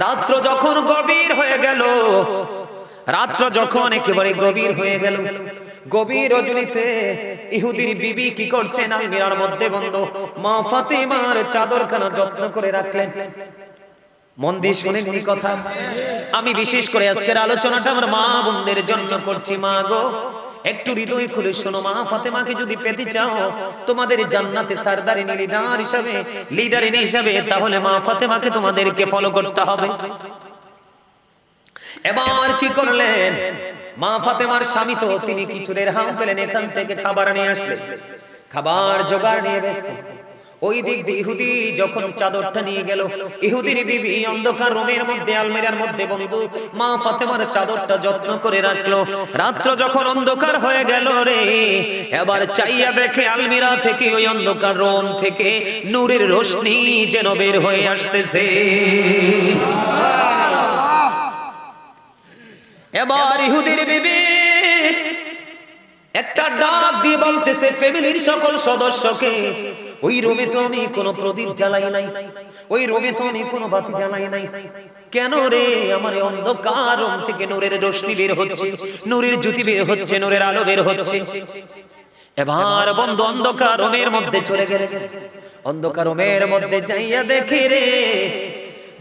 রাত্র যখন গভীর হয়ে গেল, রাত্র যখন একেবারে গভীর হয়ে গেল, গভীর রজনীতে ইহুদির বিবি কি করছেন? আলমিরার মধ্যে বন্ধ মা ফাতেমার চাদরখানা যত্ন করে রাখলেন। মন দিয়ে শুনেন এই কথা। আমি বিশেষ করে আজকের আলোচনাটা আমার মা বোনদের জন্য করছি। মা গো, একটু হৃদয় খুলে শোনো, মা ফাতেমাকে যদি পেতে চাও তোমাদের জান্নাতে সরদারিনী লিডারিনী হিসাবে, তাহলে মা ফাতেমাকে তোমাদেরকে ফলো করতে হবে। এবার কি করলেন? মা ফাতেমার স্বামী তো তিনি কিছু দেরহাম পেলেন, এখান থেকে খাবার নিয়ে আসলেন, খাবার জোগাড় নিয়ে ব্যস্ত। ওই দিক দিয়ে ইহুদি যখন চাদরটা নিয়ে গেল, ইহুদির বিবি অন্ধকার রুমের মধ্যে আলমিরার মধ্যে বন্ধু মা ফাতেমার চাদরটা যত্ন করে রাখলো। রাত্র যখন অন্ধকার হয়ে গেল রে, এবার চাইয়া দেখে আলমিরা থেকে, ওই অন্ধকার রুম থেকে নূরের রোশনি যেন বের হয়ে আসতেছে। এবার ইহুদির বিবি একটা ডাক দিয়ে বলতেছে ফ্যামিলির সকল সদস্যকে, ওই রুমে তো আমি কোনো প্রদীপ জ্বালাই নাই, ওই রুমে তো আমি কোনো বাতি জ্বালাই নাই, কেন রে? আমার অন্ধকার রুম থেকে নূরের রোশনি বের হচ্ছে, নূরের জ্যোতি বের হচ্ছে, নূরের আলো বের হচ্ছে। এবার বন্ধু অন্ধকার রুমের মধ্যে চলে গেল, অন্ধকার রুমের মধ্যে যাইয়া দেখে রে,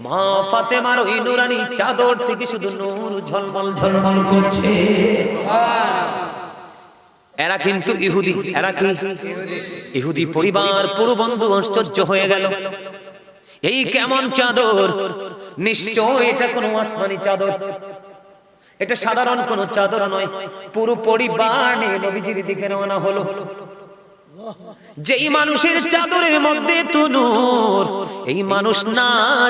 মা ফাতেমার ওই নুরানি চাদর থেকে শুধু নূর ঝলমল ঝলমল করছে। এরা কিন্তু ইহুদি, এরা কি ইহুদি পরিবার পুরো বন্ধু আশ্চর্য হয়ে গেল। এই কেমন চাদর? নিশ্চয় এটা কোনো আসমানি চাদর, এটা সাধারণ কোনো চাদর নয়। পুরো পরিবার নিয়ে নবীজির দিকে রওনা হলো। যেই মানুষের চাদরের মধ্যে তো নূর, এই মানুষ না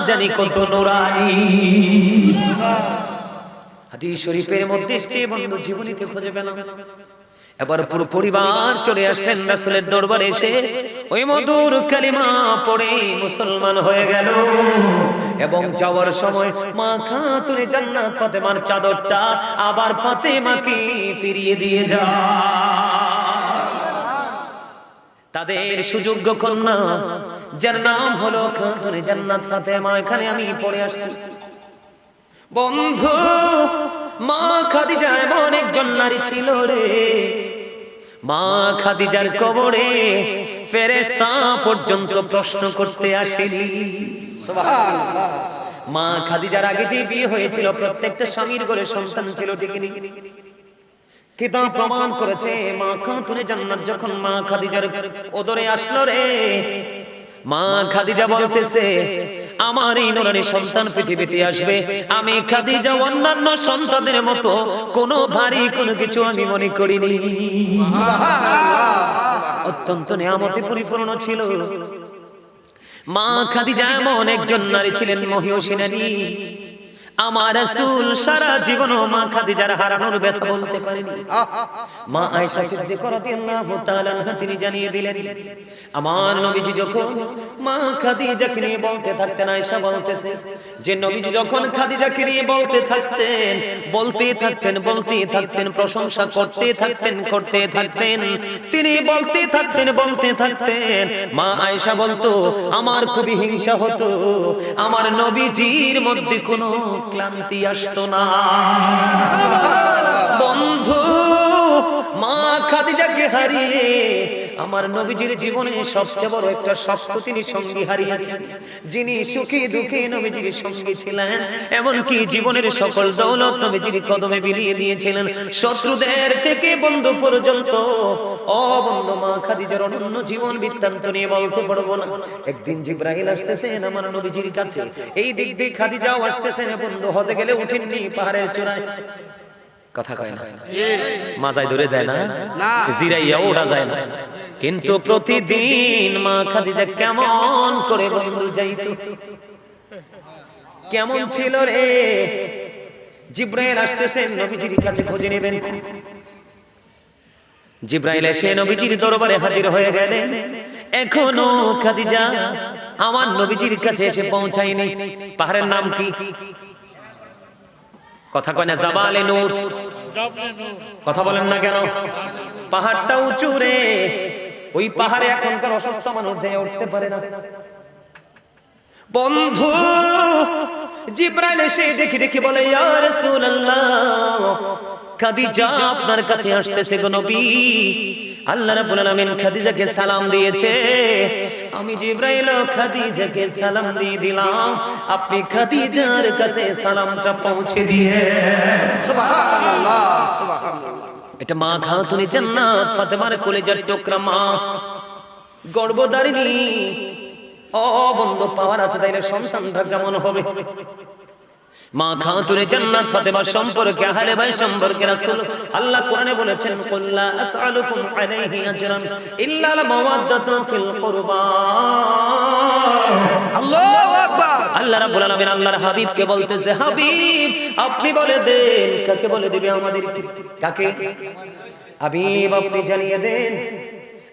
জানি কত নুরানি। হাদিস শরীফের মধ্যে এসেছে বন্ধু, জীবনীতে খুঁজে পেলাম। এবার পুরো পরিবার চলে আসলেন রাসূলের দরবারে, এসে ওই মধুর কালিমা পড়ে মুসলমান হয়ে গেল। এবং যাওয়ার সময় মা খাতুনে জান্নাত ফাতেমার চাদরটা আবার ফাতেমাকে ফিরিয়ে দিয়ে যায়। তাদের সুযোগ্য কন্যা যার নাম হলো খাতুনে জান্নাত ফাতেমা, এখানে আমি পড়ে আসছি বন্ধু। মা খাদিজা এমন একজন নারী ছিল রে, মা খাদিজার কবরে ফেরেশতা পর্যন্ত প্রশ্ন করতে আসেনি। সুবহানাল্লাহ। মা খাদিজার আগে যে বিয়ে হয়েছিল প্রত্যেকটা স্বামীর ঘরে সন্তান ছিল, ঠিক নেই? কিতাব প্রমাণ করেছে মা খাতুনে জান্নাত যখন মা খাদিজার ওদরে আসলো রে, মা খাদিজা বলতেছে আমার এই নুরানি সন্তান পৃথিবীতে আসবে, আমি খাদিজা অন্যান্য সন্তানদের মতো কোনো ভারী কোনো কিছু আমি মনে করিনি। অত্যন্ত নিয়ামতে পরিপূর্ণ ছিল মা খাদিজা। এমন একজন নারী ছিলেন মহিয়সী নারী, আমার রাসূল সারা জীবন মা খাদিজার হারানোর ব্যথা বলতে পারেনি। মা আয়েশা সিদ্দিকা রাদিয়াল্লাহু তাআলা আনহা তিনি জানিয়ে দিলেন, আমার নবীজি যখন মা খাদিজাকে নিয়ে বলতে থাকতেন, আয়েশা বলতেছে যে নবীজি যখন খাদিজাকে নিয়ে বলতে থাকতেন প্রশংসা করতে থাকতেন, তিনি বলতে থাকতেন, মা আয়েশা বলতো আমার খুবই হিংসা হতো, আমার নবীজির মধ্যে কোনো ক্লান্তি আসতো না। বন্ধু মা খাদিজাকে হারিয়ে আমার নবীজির জীবনে সবচেয়ে বড় একটা শক্ত তিনি সঙ্গী হারিয়েছেন, যিনি সুখী দুঃখে নবীজির সঙ্গী ছিলেন, এমনকি জীবনের সকল দৌলত নবীজির কদমে বিলিয়ে দিয়েছিলেন, শত্রুদের থেকে বন্ধু পর্যন্ত। ও বন্ধু, মা খাদিজার অনন্য জীবন বৃত্তান্ত নিয়ে বলতে পারবো না। একদিন জিবরাইল আসতেছেন আমার নবীজির কাছে, এই দিক দিয়ে খাদিজাও আসতেছেন। বন্ধু হজে গেলে উঠেননি পাহাড়ের চূড়ায়, কথা কয় না, মাজায় ধরে যায় না, জিরাইয়া ওঠা যায় না, কিন্তু প্রতিদিন মা খাদিজা কেমন করে বন্ধু যাইতো, কেমন ছিল রে। জিবরাইল আসতেছেন নবীজির কাছে খোঁজে নেবেন, জিবরাইল এসে নবীজির দরবারে হাজির হয়ে গেলেন। এখনো খাদিজা আমার নবীজির কাছে এসে পৌঁছায়নি। পাহাড়ের নাম কি? কথা কয় না, জাবালে নূর। কথা বলেন না কেন? পাহাড়টা উঁচু রে, ওই পাহাড়ে এখনকার অসুস্থ মানুষ যে উঠতে পারে না। বন্ধু জিবরাইল এসে দেখি বলে ইয়া রাসূলুল্লাহ খাদিজা আপনার কাছে আসতেছে গো নবী। আল্লাহ রাব্বুল আলামিন খাদিজাকে সালাম দিয়েছে, আমি জিবরাইল খাদিজাকে সালাম দিয়ে দিলাম, আপনি খাদিজার কাছে সালামটা পৌঁছে দিয়ে। সুবহানাল্লাহ সুবহানাল্লাহ। এটা মা খাতুনে জান্নাত ফাতেমার কলেজার টুকরা মা, গর্ভধারিণী। ও বন্ধু পাওয়ার আছে তাইলে সন্তানটা কেমন হবে? মা খাতুনে জান্নাত ফাতেমা সম্পর্কে আহলে বাইত সম্পর্কে রাসূল আল্লাহ কোরআনে বলেছেন কুল লা আসআলুকুম আলাইহি আজরান ইল্লা আল মাওয়াদ্দাতু ফিল কুরবা। আল্লাহু আকবার। আল্লাহ রাব্বুল আলামিন আল্লাহর হাবিবকে বলতেছে, হাবিব আপনি বলে দেন, কাকে বলে দিবে আমাদেরকে? কাকে? হাবিব আপনি জানিয়ে দেন,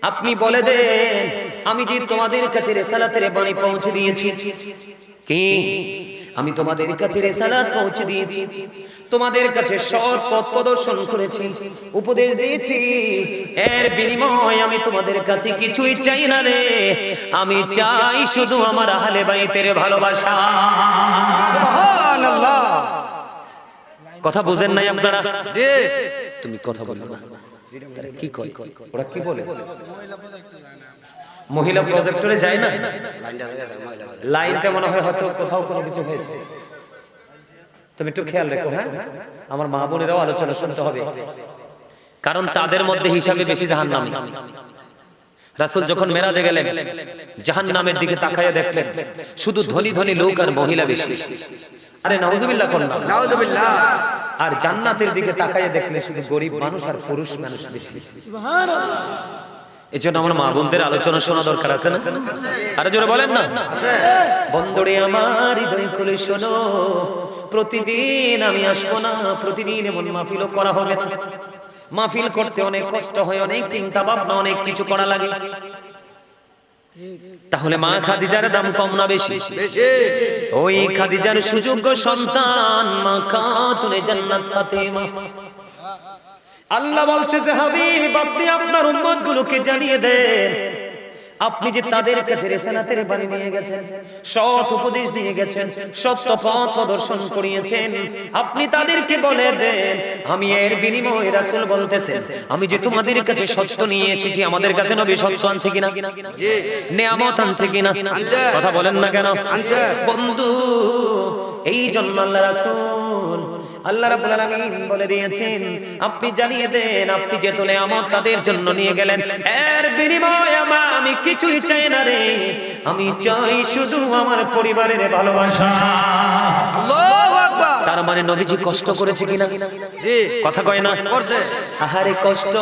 আপনি বলে দেন আমি যে তোমাদের কাছে রিসালাতের বাণী পৌঁছে দিয়েছি। কি? আমি তোমাদের কাছে রিসালাত পৌঁছে দিয়েছি, তোমাদের কাছে সৎ পথ প্রদর্শন করেছি, উপদেশ দিয়েছি, এর বিনিময়ে আমি তোমাদের কাছে কিছুই চাই না রে, আমি চাই শুধু আমার আহলে বাইতের ভালোবাসা। সুবহানাল্লাহ। কথা বুঝেন নাই আপনারা? জি। তুমি কথা বলো না, তারা কি কয়? ওরা কি বলে? মহিলা প্রজেক্টরে যায় না, লাইনটা মনে হয় হয়তো কোথাও কোনো কিছু হয়েছে। তুমি একটু খেয়াল রেখো, হ্যাঁ আমার মা বোনেরাও আলোচনা শুনতে হবে, কারণ তাদের মধ্যে হিসাবে বেশি জাহান্নামী। রাসূল যখন মেরাজে গেলেন জাহান্নামের দিকে তাকায়া দেখলেন শুধু ধনী ধনী লোক আর মহিলা বেশি। আরে নাউজুবিল্লাহ করুন না, নাউজুবিল্লাহ। আর জান্নাতের দিকে তাকায়া দেখলেন শুধু গরিব মানুষ আর পুরুষ মানুষ বেশি। এজন্য আমার মা বোনদের আলোচনা শোনা দরকার আছে না? আরে জোরে বলেন না। বন্ধুরে আমার হৃদয় খুলে শোনো, প্রতিদিন আমি আসবো না, প্রতিদিন এমন মাহফিলও করা হবে না। মাহফিল করতে অনেক কষ্ট হয়, অনেক চিন্তা ভাবনা, অনেক কিছু করা লাগে। তাহলে মা খাদিজার দাম কম না বেশি? ওই খাদিজার সুযোগ্য সন্তান মা খাতুনে জান্নাত ফাতেমা। আল্লাহ বলতেছে, হাবিব আপনি আপনার উম্মতগুলোকে জানিয়ে দেন, আপনি যে তাদের কাছে রিসালাতের বাণী নিয়ে গেছেন, সৎ উপদেশ দিয়ে গেছেন, সত্য পথ প্রদর্শন করিয়েছেন, আপনি তাদেরকে বলে দেন আমি এর বিনিময়ে, রাসূল বলতেছেন আমি যে তোমাদের কাছে সত্য নিয়ে এসেছি, আমাদের কাছে নবী সত্য আনছে কিনা? জি। নেয়ামত আনছে কিনা? কথা বলেন না কেন? বন্ধু এই জন্য আল্লাহ রাসূল আল্লাহ রাব্বুল আলামিন বলে দিয়েছেন আপনি জানিয়ে দেন, আপনি যে নেয়ামত তাদের জন্য নিয়ে গেলেন, এর বিনিময়ে আমি কিছুই চাই না রে, আমি চাই শুধু আমার পরিবারের ভালোবাসা। আল্লাহু আকবার। তার মানে নবীজি কষ্ট করেছে কিনা? জি। কথা কয় না? করছে। আহারে কষ্ট,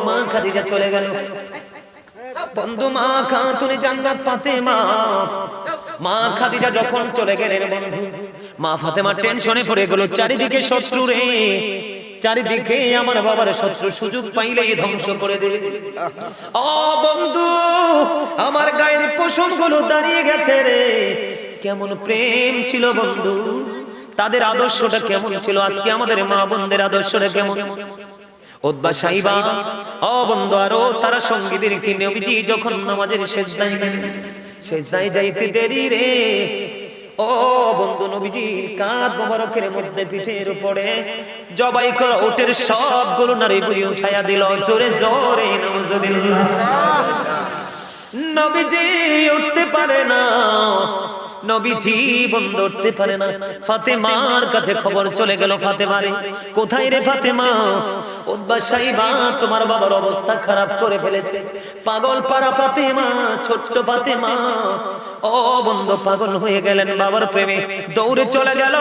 মা খাদিজা চলে গেল। বন্ধু মা খাতুনে জান্নাত ফাতেমা, মা খাদিজা যখন চলে গেলেন বন্ধু, মা ফাতেমা টেনশনে পড়ে গেল, চারিদিকে শত্রু রে, চারিদিকে আমার বাবার শত্রু, সুযোগ পাইলেই ধ্বংস করে দেবে। ও বন্ধু আমার গায়ের পশমগুলো দাঁড়িয়ে গেছে রে, কেমন প্রেম ছিল বন্ধু, তাদের আদর্শটা কেমন ছিল, আজকে আমাদের মা বোনদের আদর্শটা কেমন? উতবা সাইবা ও বন্ধু আরো তারা সঙ্গীদের কি নবীজি যখন নামাজের সেজদায় যাইতে দেরি রে, ও বন্ধু নবীজির কাঁধ মোবারকের মধ্যে পিঠের উপরে জবাই করা উটের সবগুলো নারী বুড়ি উঠাইয়া দিল, জোরে জোরে নাউজুবিল্লাহ। নবীজি উঠতে পারে না, নবীজি বন্ধ উঠতে পারে না। ফাতেমার কাছে খবর চলে গেল, ফাতেমা রে কোথায় রে ফাতেমা? উতবা সাইবা তোমার বাবার অবস্থা খারাপ করে ফেলেছে, পাগল পারা ফাতেমা, ছোট্ট ফাতেমা ও বন্ধু পাগল হয়ে গেলেন বাবার প্রেমে, দৌড়ে চলে গেল।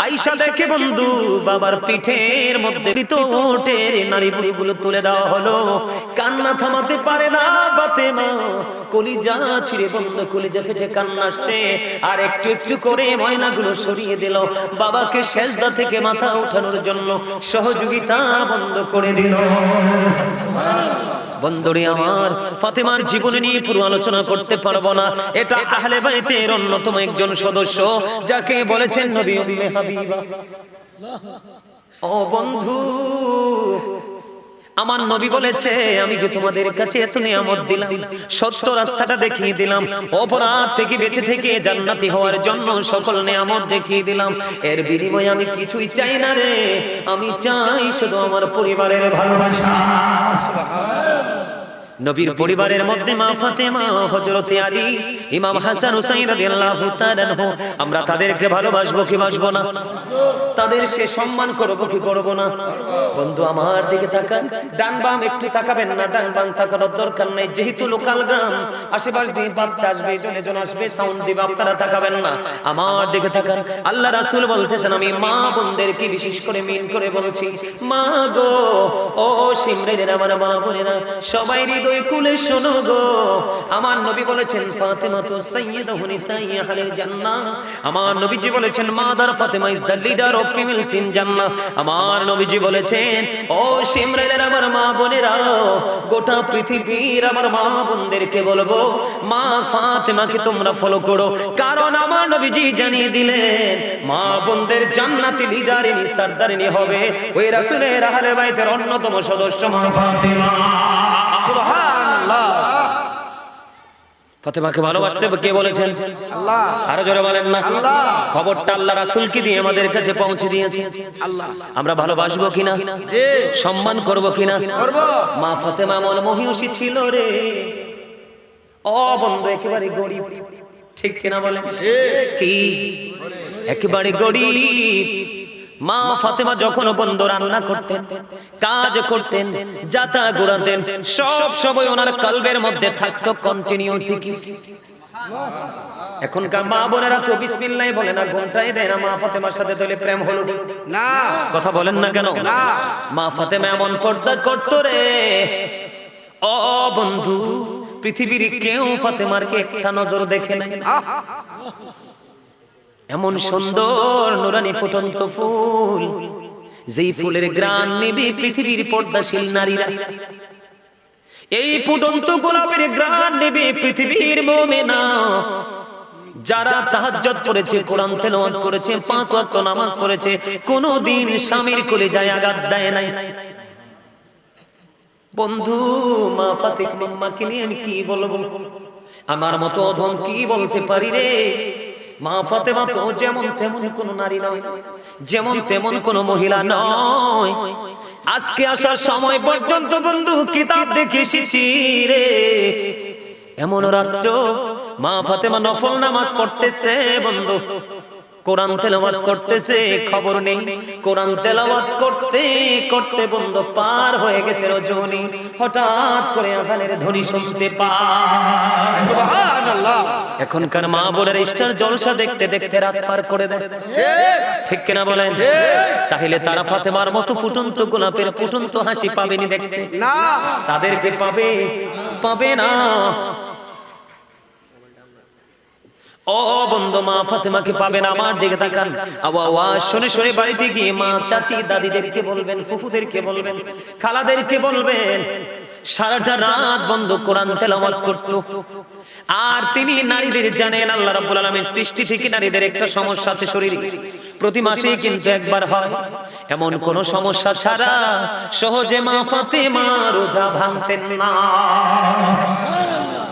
আয়েশা দেখে বন্ধু বাবার পিঠের মধ্যে পিতোটের নারী বুড়িগুলো তুলে দেওয়া হলো, কান্না থামাতে পারে না ফাতেমা, কলিজা ছিঁড়ে বন্ধ, কলিজা ফেটে কান্না আসছে, আর একটু একটু করে ময়নাগুলো সরিয়ে দিল, বাবাকে সেজদা থেকে মাথা উঠানোর জন্য সহযোগিতা বন্ধ করে দিল। বন্ধুরে আমার ফাতেমার জীবন নিয়ে পুরো আলোচনা করতে পারবো না, এটা আহলে বাইতের অন্যতম একজন সদস্য যাকে বলেছেন নবী উম্মে হাবিবা। ও বন্ধু আমার নবী বলেছে আমি যে তোমাদের কাছে এত নিয়ামত দিলাম, সত্য রাস্তাটা দেখিয়ে দিলাম, অপরাধ থেকে বেঁচে থেকে জান্নাতি হওয়ার জন্য সকল নিয়ামত দেখিয়ে দিলাম, এর বিনিময়ে আমি কিছুই চাই না রে, আমি চাই শুধু আমার পরিবারের ভালোবাসা। নবীর পরিবারের মধ্যে মা ফাতেমা, হযরতে আলী, ইমাম হাসান হুসাইন রাদিয়াল্লাহু তাআলা আনহু, আমরা তাদেরকে ভালোবাসবো কি বাসবো না? তাদের সে সম্মান করব কি করব না? বন্ধু আমার দিকে তাকান, ডান বাম একটু তাকাবেন না, ডান বাম তাকানোর দরকার নাই, যেহেতু লোকাল গ্রাম, আশেপাশ দিয়ে বাচ্চা আসবে, জনে জন আসবে, সাউন্ড দিবে, আপনারা তাকাবেন না, আমার দিকে তাকান। আল্লাহ রাসূল বলতেছেন আমি মা বোনদেরকে বিশেষ করে মিন করে বলছি, মা গো, ও সিমরানের আমার মা বোনেরা, সবাই হৃদয় খুলে শোনো গো, আমার নবী বলেছেন ফাতেমা তো সাইয়্যিদাতু নিসাই আহলিল জান্নাহ, আমার নবীজি বলেছেন mother Fatema is the leader of females in জান্নাহ, আমার নবীজি বলেছেন ও সিমরানের আমার মা বোনেরা, গোটা পৃথিবীর আমার মা বোনদেরকে বলবো মা ফাতেমাকে তোমরা ফলো করো, কারণ আমার নবীজি জানিয়ে দিলেন মা বোনদের জান্নাতি লিডারিনী সরদারিনী হবে ওই রাসূলের আহলে বাইতের অন্যতম সদস্য মা ফাতেমা। সুবহানাল্লাহ। ফাতেমাকে ভালোবাসতে কে বলেছেন? আল্লাহ। আরো জোরে বলেন না আল্লাহ। খবরটা আল্লাহ রাসূলকে দিয়ে আমাদের কাছে পৌঁছে দিয়েছে। আল্লাহ। আমরা ভালোবাসবো কিনা, সম্মান করব কিনা? করব। মা ফাতেমা মন মহিষী ছিল রে, ও বন্ধু একেবারে গরিব, ঠিক কিনা বলেন? কি একেবারে গরিব। মা ফাতেমা যখন বন্ধ রান্না করতেন, কাজ করতেন, যাতা ঘোরাতেন, সব সময় ওনার কলবের মধ্যে থাকতো কন্টিনিউ জিকির। এখনকার মা বোনেরা তো বিসমিল্লাহ বলে না, ঘন্টায় দেয় না, মা ফাতেমার সাথে তাহলে প্রেম হলো না, কথা বলেন না কেন? না। মা ফাতেমা এমন পর্দা করতো রে, ও বন্ধু পৃথিবীর কেউ ফাতেমারকে একটা নজর দেখে নাই। এমন সুন্দর নুরানি ফুটন্ত ফুল, যেই ফুলের ঘ্রাণ নেবে পৃথিবীর পর্দাশীল নারীরা, এই ফুটন্ত গোলাপের ঘ্রাণ নেবে পৃথিবীর মুমিনা, যারা তাহাজ্জুদ করেছে, কোরআন তেলাওয়াত করেছে, 5 ওয়াক্ত নামাজ পড়েছে, কোনদিন স্বামীর কলিজায় আঘাত দেয় নাই। বন্ধু মা ফাতেমাকে নিয়ে আমি কি বলবো, আমার মতো অধম কি বলতে পারি রে? মা ফাতেমা তো যেমন তেমন কোন নারী নয়, যেমন তেমন কোন মহিলা নয়। আজকে আসার সময় পর্যন্ত বন্ধু কিতাব দেখে এসেছি রে, এমন রাত্র মা ফাতেমা নফল নামাজ পড়তেছে বন্ধু, কোরআন তেলাওয়াত করতেছে, খবর নেই। কোরআন তেলাওয়াত করতে করতে বন্ধু পার হয়ে গেছে রজনী, হঠাৎ করে আযানের ধ্বনি শুনতে পায়। সুবহানাল্লাহ। এখনকার মা বোনের স্টার জলসা দেখতে দেখতে রাত পার করে দেয়, ঠিক কিনা বলেন? তাহলে তারা ফাতেমার মতো ফুটন্ত গোলাপের ফুটন্ত হাসি পাবেনি দেখতে? না, তাদেরকে পাবে? পাবে না। ও বন্ধু মা ফাতেমাকে পাবে না, আমার দিকে তাকান। আওয়াজ শুনে শুনে বাড়িতে গিয়ে মা চাচি দাদিদেরকে বলবেন, ফুফুদেরকে বলবেন, খালাদেরকে বলবেন, সারাটা রাত বন্ধ কোরআন তেলাওয়াত করতো। আর তিনি নারীদের জানেন আল্লাহ রাব্বুল আলামিন সৃষ্টি থেকে নারীদের একটা সমস্যা আছে শরীরে, প্রতি মাসেই কিন্তু একবার হয়। এমন কোন সমস্যা ছাড়া সহজে মা ফাতেমা রোজা ভাঙতেন না।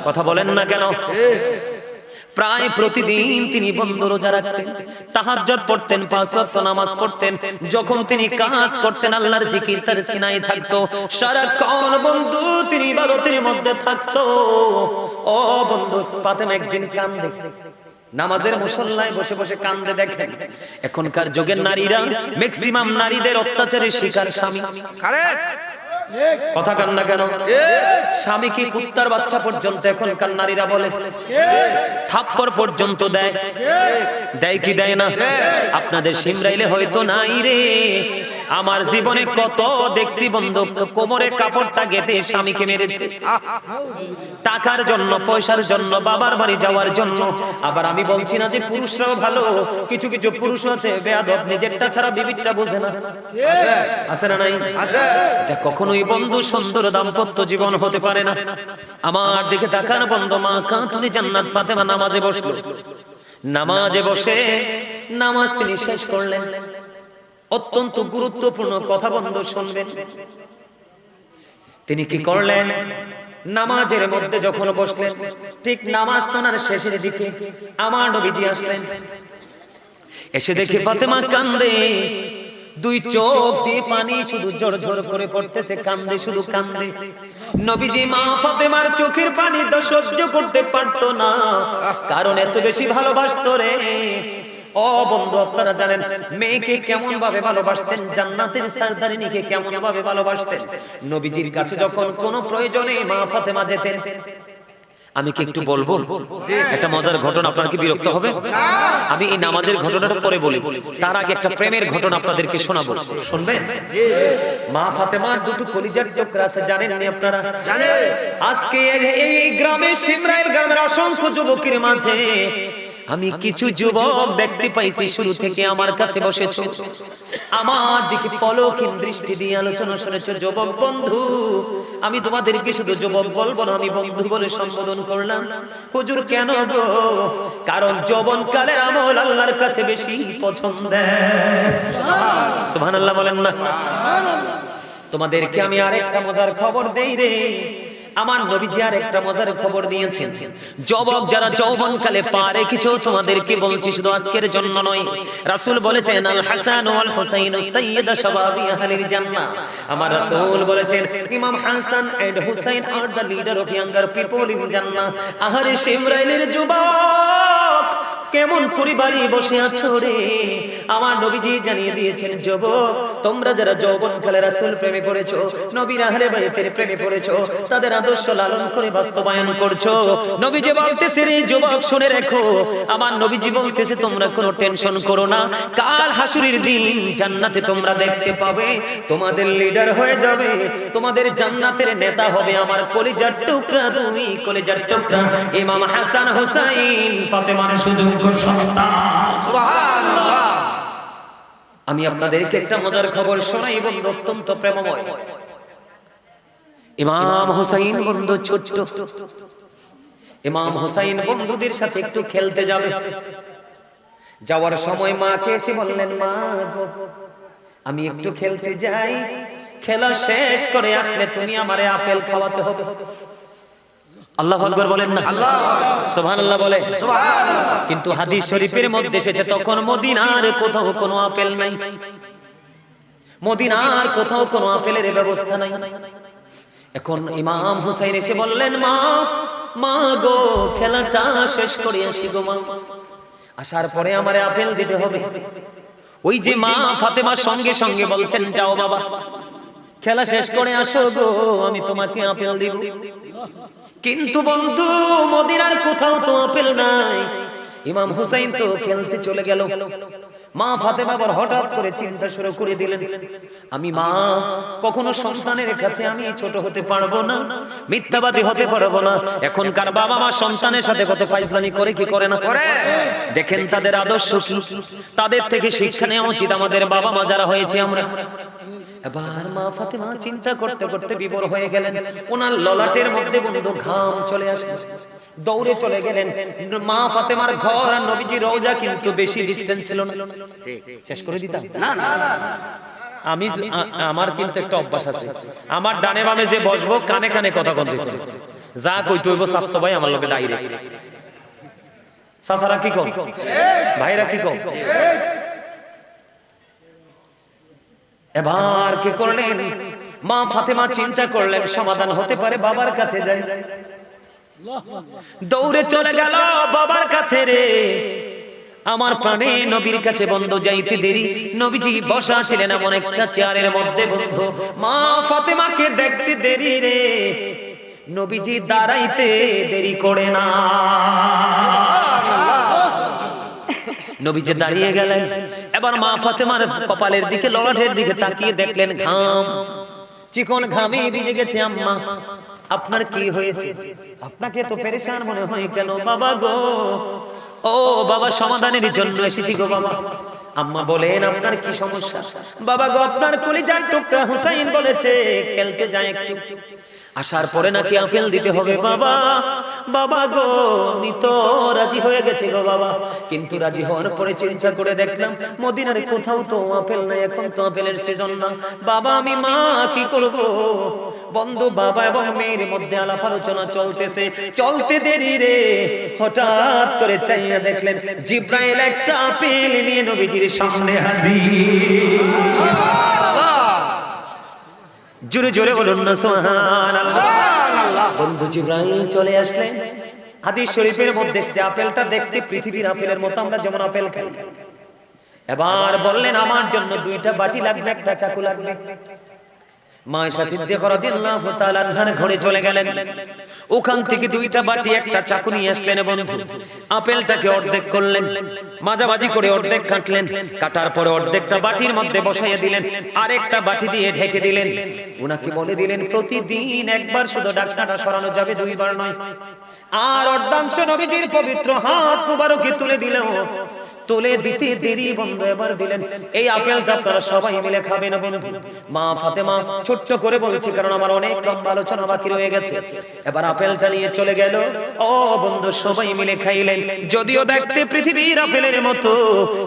কথা বলেন না কেন? প্রায় প্রতিদিন তিনি বন্ধ রোজা রাখতেন, তাহাজ্জুদ পড়তেন, 5 ওয়াক্ত নামাজ পড়তেন। যখন তিনি কাজ করতেন আল্লাহর জিকির তার সিনায় থাকতো, সারাক্ষণ বন্ধু তিনি ইবাদতের মধ্যে থাকতো। ও বন্ধু ফাতেমা একদিন কান্দে, নামাজের মুসল্লায় বসে বসে কান্দে। দেখেন এখনকার যুগের নারীরা ম্যাক্সিমাম নারীদের অত্যাচারের শিকার স্বামী। কারেক্ট। কথা কান না কেন? স্বামীকে কুত্তার বাচ্চা পর্যন্ত এখনকার নারীরা বলে, থাপ্পড় পর্যন্ত দেয়। দেয় কি দেয় না? আপনাদের সিমরাইলে হয়তো নাই রে, আমার জীবনে কত দেখছি বন্ধু কোমরে কাপড়টা গেঁথে স্বামীকে মেরেছে, টাকার জন্য, পয়সার জন্য, বাবার বাড়ি যাওয়ার জন্য। আবার আমি বলছি না যে পুরুষরাও ভালো, কিছু কিছু পুরুষ আছে বেয়াদব, নিজেরটা ছাড়া বিবিরটা বোঝে না। আছে না নাই? এটা কখনোই বন্ধু সুন্দর দাম্পত্য জীবন হতে পারে না। আমার দিকে তাকান বন্ধু, মা কাঁতুনি জান্নাত ফাতেমা নামাজে বসলো। নামাজে বসে নামাজ তিনি শেষ করলেন। অত্যন্ত গুরুত্বপূর্ণ কথা বন্ধু শুনবেন। তিনি কি করলেন, নামাজের মধ্যে যখন বসলেন, ঠিক নামাজ তোনার শেষের দিকে আমার নবীজি আসলেন। এসে দেখে ফাতেমা কান্দে, দুই চোখ দিয়ে পানি শুধু ঝর ঝর করে পড়তেছে, কান্দে, শুধু কান্দে। নবীজি মা ফাতেমার চোখের পানি তো সহ্য করতে পারতো না, কারণ এত বেশি ভালোবাসতো রে। ও বন্ধু, আপনারা জানেন মেয়েকে কেমন ভাবে ভালোবাসতেন, জান্নাতের সরদারিনীকে কেমন ভাবে ভালোবাসতেন। নবীজির কাছে যখন কোনো প্রয়োজনে মা ফাতেমা যেতেন, আমি কি একটু বলবো একটা মজার ঘটনা? আপনারা কি বিরক্ত হবে? আমি এই নামাজের ঘটনাটা পরে বলি, তার আগে একটা প্রেমের ঘটনা আপনাদেরকে শোনাবো, শুনবেন? মা ফাতেমার দুটো কলিজার টুকরা আছে, জানেননি আপনারা? আজকে এই গ্রামে, সিমরাইল গ্রামের অসংখ্য যুবকের মাঝে আমি কিছু যুবক দেখতে পাইছি, শুরু থেকে আমার কাছে বসেছো, আমার দিকে পলকহীন দৃষ্টি দিয়ে আলোচনা শুনেছো। যুবক বন্ধু, আমি তোমাদেরকে শুধু যুবক বলবো না, আমি বন্ধু বলে সম্বোধন করলাম। হুজুর কেন গো? কারণ যৌবনকালের আমল আল্লাহর কাছে বেশি পছন্দের। সুবহানাল্লাহ বলেন না? তোমাদেরকে আমি আরেকটা মজার খবর দেই রে, আমার নবীজি আর একটা মজার খবর দিয়েছেন। যুবক যারা যৌবনকালে পা রেখেছো, তোমাদেরকে বলছি শুধু আজকের জন্য নয়। রাসূল বলেছেন আল হাসান ওয়াল হুসাইন সাইয়্যিদা শাবাবি আহলিল জান্নাহ। আমার রাসূল বলেছেন ইমাম Hasan and Husain are the leader of younger people in জান্নাহ। আহারে সিমরাইলের যুবক, কেমন পরিবারে বসে আছো রে? আমার নবীজি জানিয়ে দিয়েছেন, যুবক তোমরা যারা যৌবনকালে রাসূল প্রেমে পড়েছো, নবীর আহলে বাইতের প্রেমে পড়েছো, তাদের আদর্শ লালন করে বাস্তবায়ন করছো। নবীজি বলতেছে রে যুবক, শুনে রাখো, আমার নবীজি বলতেছে তোমরা কোনো টেনশন করো না, কাল হাসুরের দিন জান্নাতে তোমরা দেখতে পাবে তোমাদের লিডার হয়ে যাবে, তোমাদের জান্নাতের নেতা হবে আমার কলিজার টুকরা, তুমি কলিজার টুকরা ইমাম হাসান হুসাইন ফাতেমার সুযোগ্য সন্তান। সুবহানাল্লাহ। আমি আপনাদেরকে একটা মজার খবর শোনাই বন্ধু, অত্যন্ত প্রেমময়। ইমাম হুসাইন বন্ধু ছোট্ট, ইমাম হুসাইন বন্ধুদের সাথে একটু খেলতে যাবে। যাওয়ার সময় মাকে এসে বললেন, মা গো আমি একটু খেলতে যাই, খেলা শেষ করে আসলে তুমি আমারে আপেল খাওয়াতে হবে। আল্লাহু আকবার বলেন না? সুবহানাল্লাহ বলে। কিন্তু হাদিস শরীফের মধ্যে এসেছে তখন মদিনার কোথাও কোনো আপেল নাই, মদিনার কোথাও কোনো আপেলের ব্যবস্থা নাই। এখন ইমাম হুসাইন এসে বললেন, মা মা গো খেলাটা শেষ করে আসি গো মা, আসার পরে আমারে আপেল দিতে হবে। ওই যে মা ফাতেমা সঙ্গে সঙ্গে বলছেন, যাও বাবা খেলা শেষ করে আসো গো, আমি তোমাকে আপেল দিব। কিন্তু বন্ধু মদিনার কোথাও তো আপেল নাই। ইমাম হুসাইন তো খেলতে চলে গেল। মা ফাতেমা আবার হঠাৎ করে চিন্তা শুরু করে দিলেন, আমি মা কখনো সন্তানের কাছে আমি ছোট হতে পারবো না, মিথ্যাবাদী হতে পারবো না। এখনকার বাবা মা সন্তানের সাথে কত ফাইজলামি করে, কি করে না করে? দেখেন তাদের আদর্শ কি, তাদের থেকে শিক্ষা নেওয়া উচিত আমাদের বাবা মা যারা হয়েছে আমরা। এবার মা ফাতেমা চিন্তা করতে করতে বিভোর হয়ে গেলেন। ওনার ললাটের মধ্যে বন্ধু ঘাম চলে আসলো, দৌড়ে চলে গেলেন। মা ফাতেমার ঘর আর নবীজি রওজা কিন্তু বেশি ডিসটেন্স ছিল না। শেষ করে দিতাম না না, আমি আমার কিন্তু একটা অভ্যাস আছে, আমার ডানে বামে যে বসবো কানে কানে কথা বলতে হবে, যা কইতে হইব স্বাস্থ্য ভাই আমার লগে ডাইরেক্ট। সাসারা কি কম, ভাইরা কি কম। এবার কি করলেন মা ফাতেমা, চিন্তা করলেন সমাধান হতে পারে, বাবার কাছে যাই। দৌড়ে চলে গেল বাবার কাছে রে, আমার প্রাণে নবীর কাছে বন্ধু যাইতে দেরি। নবীজি বসা ছিলেন এমন একটা চেয়ারের মধ্যে বন্ধু, মা ফাতেমাকে দেখতে দেরি রে, নবীজি দাঁড়াইতে দেরি করে না। নবীজি দাঁড়িয়ে গেলেন। এবার মা ফাতেমার কপালের দিকে, ললাটের দিকে তাকিয়ে দেখলেন ঘাম, চিকন ঘামে ভিজে গেছে। আম্মা আপনার কি হয়েছে? আপনাকে তো পেরেশান মনে হয় কেন? বাবা গো, ও বাবা সমাধানের জন্য এসেছি গো বাবা। আম্মা বলেন আপনার কি সমস্যা? বাবা গো আপনার কলিজার টুকরা হুসাইন বলেছে খেলতে যায় একটু, আসার পরে নাকি আপেল দিতে হবে। বাবা বাবা গো আমি তো রাজি হয়ে গেছি গো বাবা, কিন্তু রাজি হওয়ার পরে চিন্তা করে দেখলাম মদিনার কোথাও তো আপেল নাই, এখন তো আপেলের সিজন না, বাবা আমি মা কি করব? বন্ধু বাবা এবং মেয়ের মধ্যে আলাপ আলোচনা চলতেছে, চলতে দেরি রে হঠাৎ করে চাইয়া দেখলেন জিব্রাইল একটা আপেল নিয়ে নবীজির সামনে হাজির। জোরে জোরে বলুন না সুবহানাল্লাহ। বন্ধু জিব্রাইল চলে আসলেন। হাদিস শরীফের মধ্যে যে আপেলটা দেখতে পৃথিবীর আপেলের মতো, আমরা যেমন আপেল খাই, এবার বললেন আমার জন্য 2টা বাটি লাগবে, একটা চাকু লাগবে। মা আয়েশা সিদ্দিকা রাদিয়াল্লাহু তাআলা আনহার ঘরে চলে গেলেন, ওখান থেকে 2টা বাটি একটা চাকু নিয়ে আসলেন। বন্ধু আপেলটাকে অর্ধেক করলেন, মাঝামাঝি করে অর্ধেক কাটলেন, কাটার পরে অর্ধেকটা বাটির মধ্যে বসাইয়া দিলেন, আরেকটা বাটি দিয়ে ঢেকে দিলেন। উনাকে বলে দিলেন প্রতিদিন একবার শুধু ঢাকনাটা সরানো যাবে, 2বার নয়। আর অর্ধাংশ নবীজির পবিত্র হাত মুবারকে তুলে দিলেন, তুলে দিতে দেরি বন্ধু এবার দিলেন। এই আপেলটা আপনারা সবাই মিলে খাবেন বন্ধু। মা ফাতেমা ছোট্ট করে বলছি কারণ আমার অনেক লম্বা আলোচনা বাকি রয়ে গেছে। এবার আপেলটা নিয়ে চলে গেল, ও বন্ধু সবাই মিলে খাইলেন। যদিও দেখতে পৃথিবীর আপেলের মতো,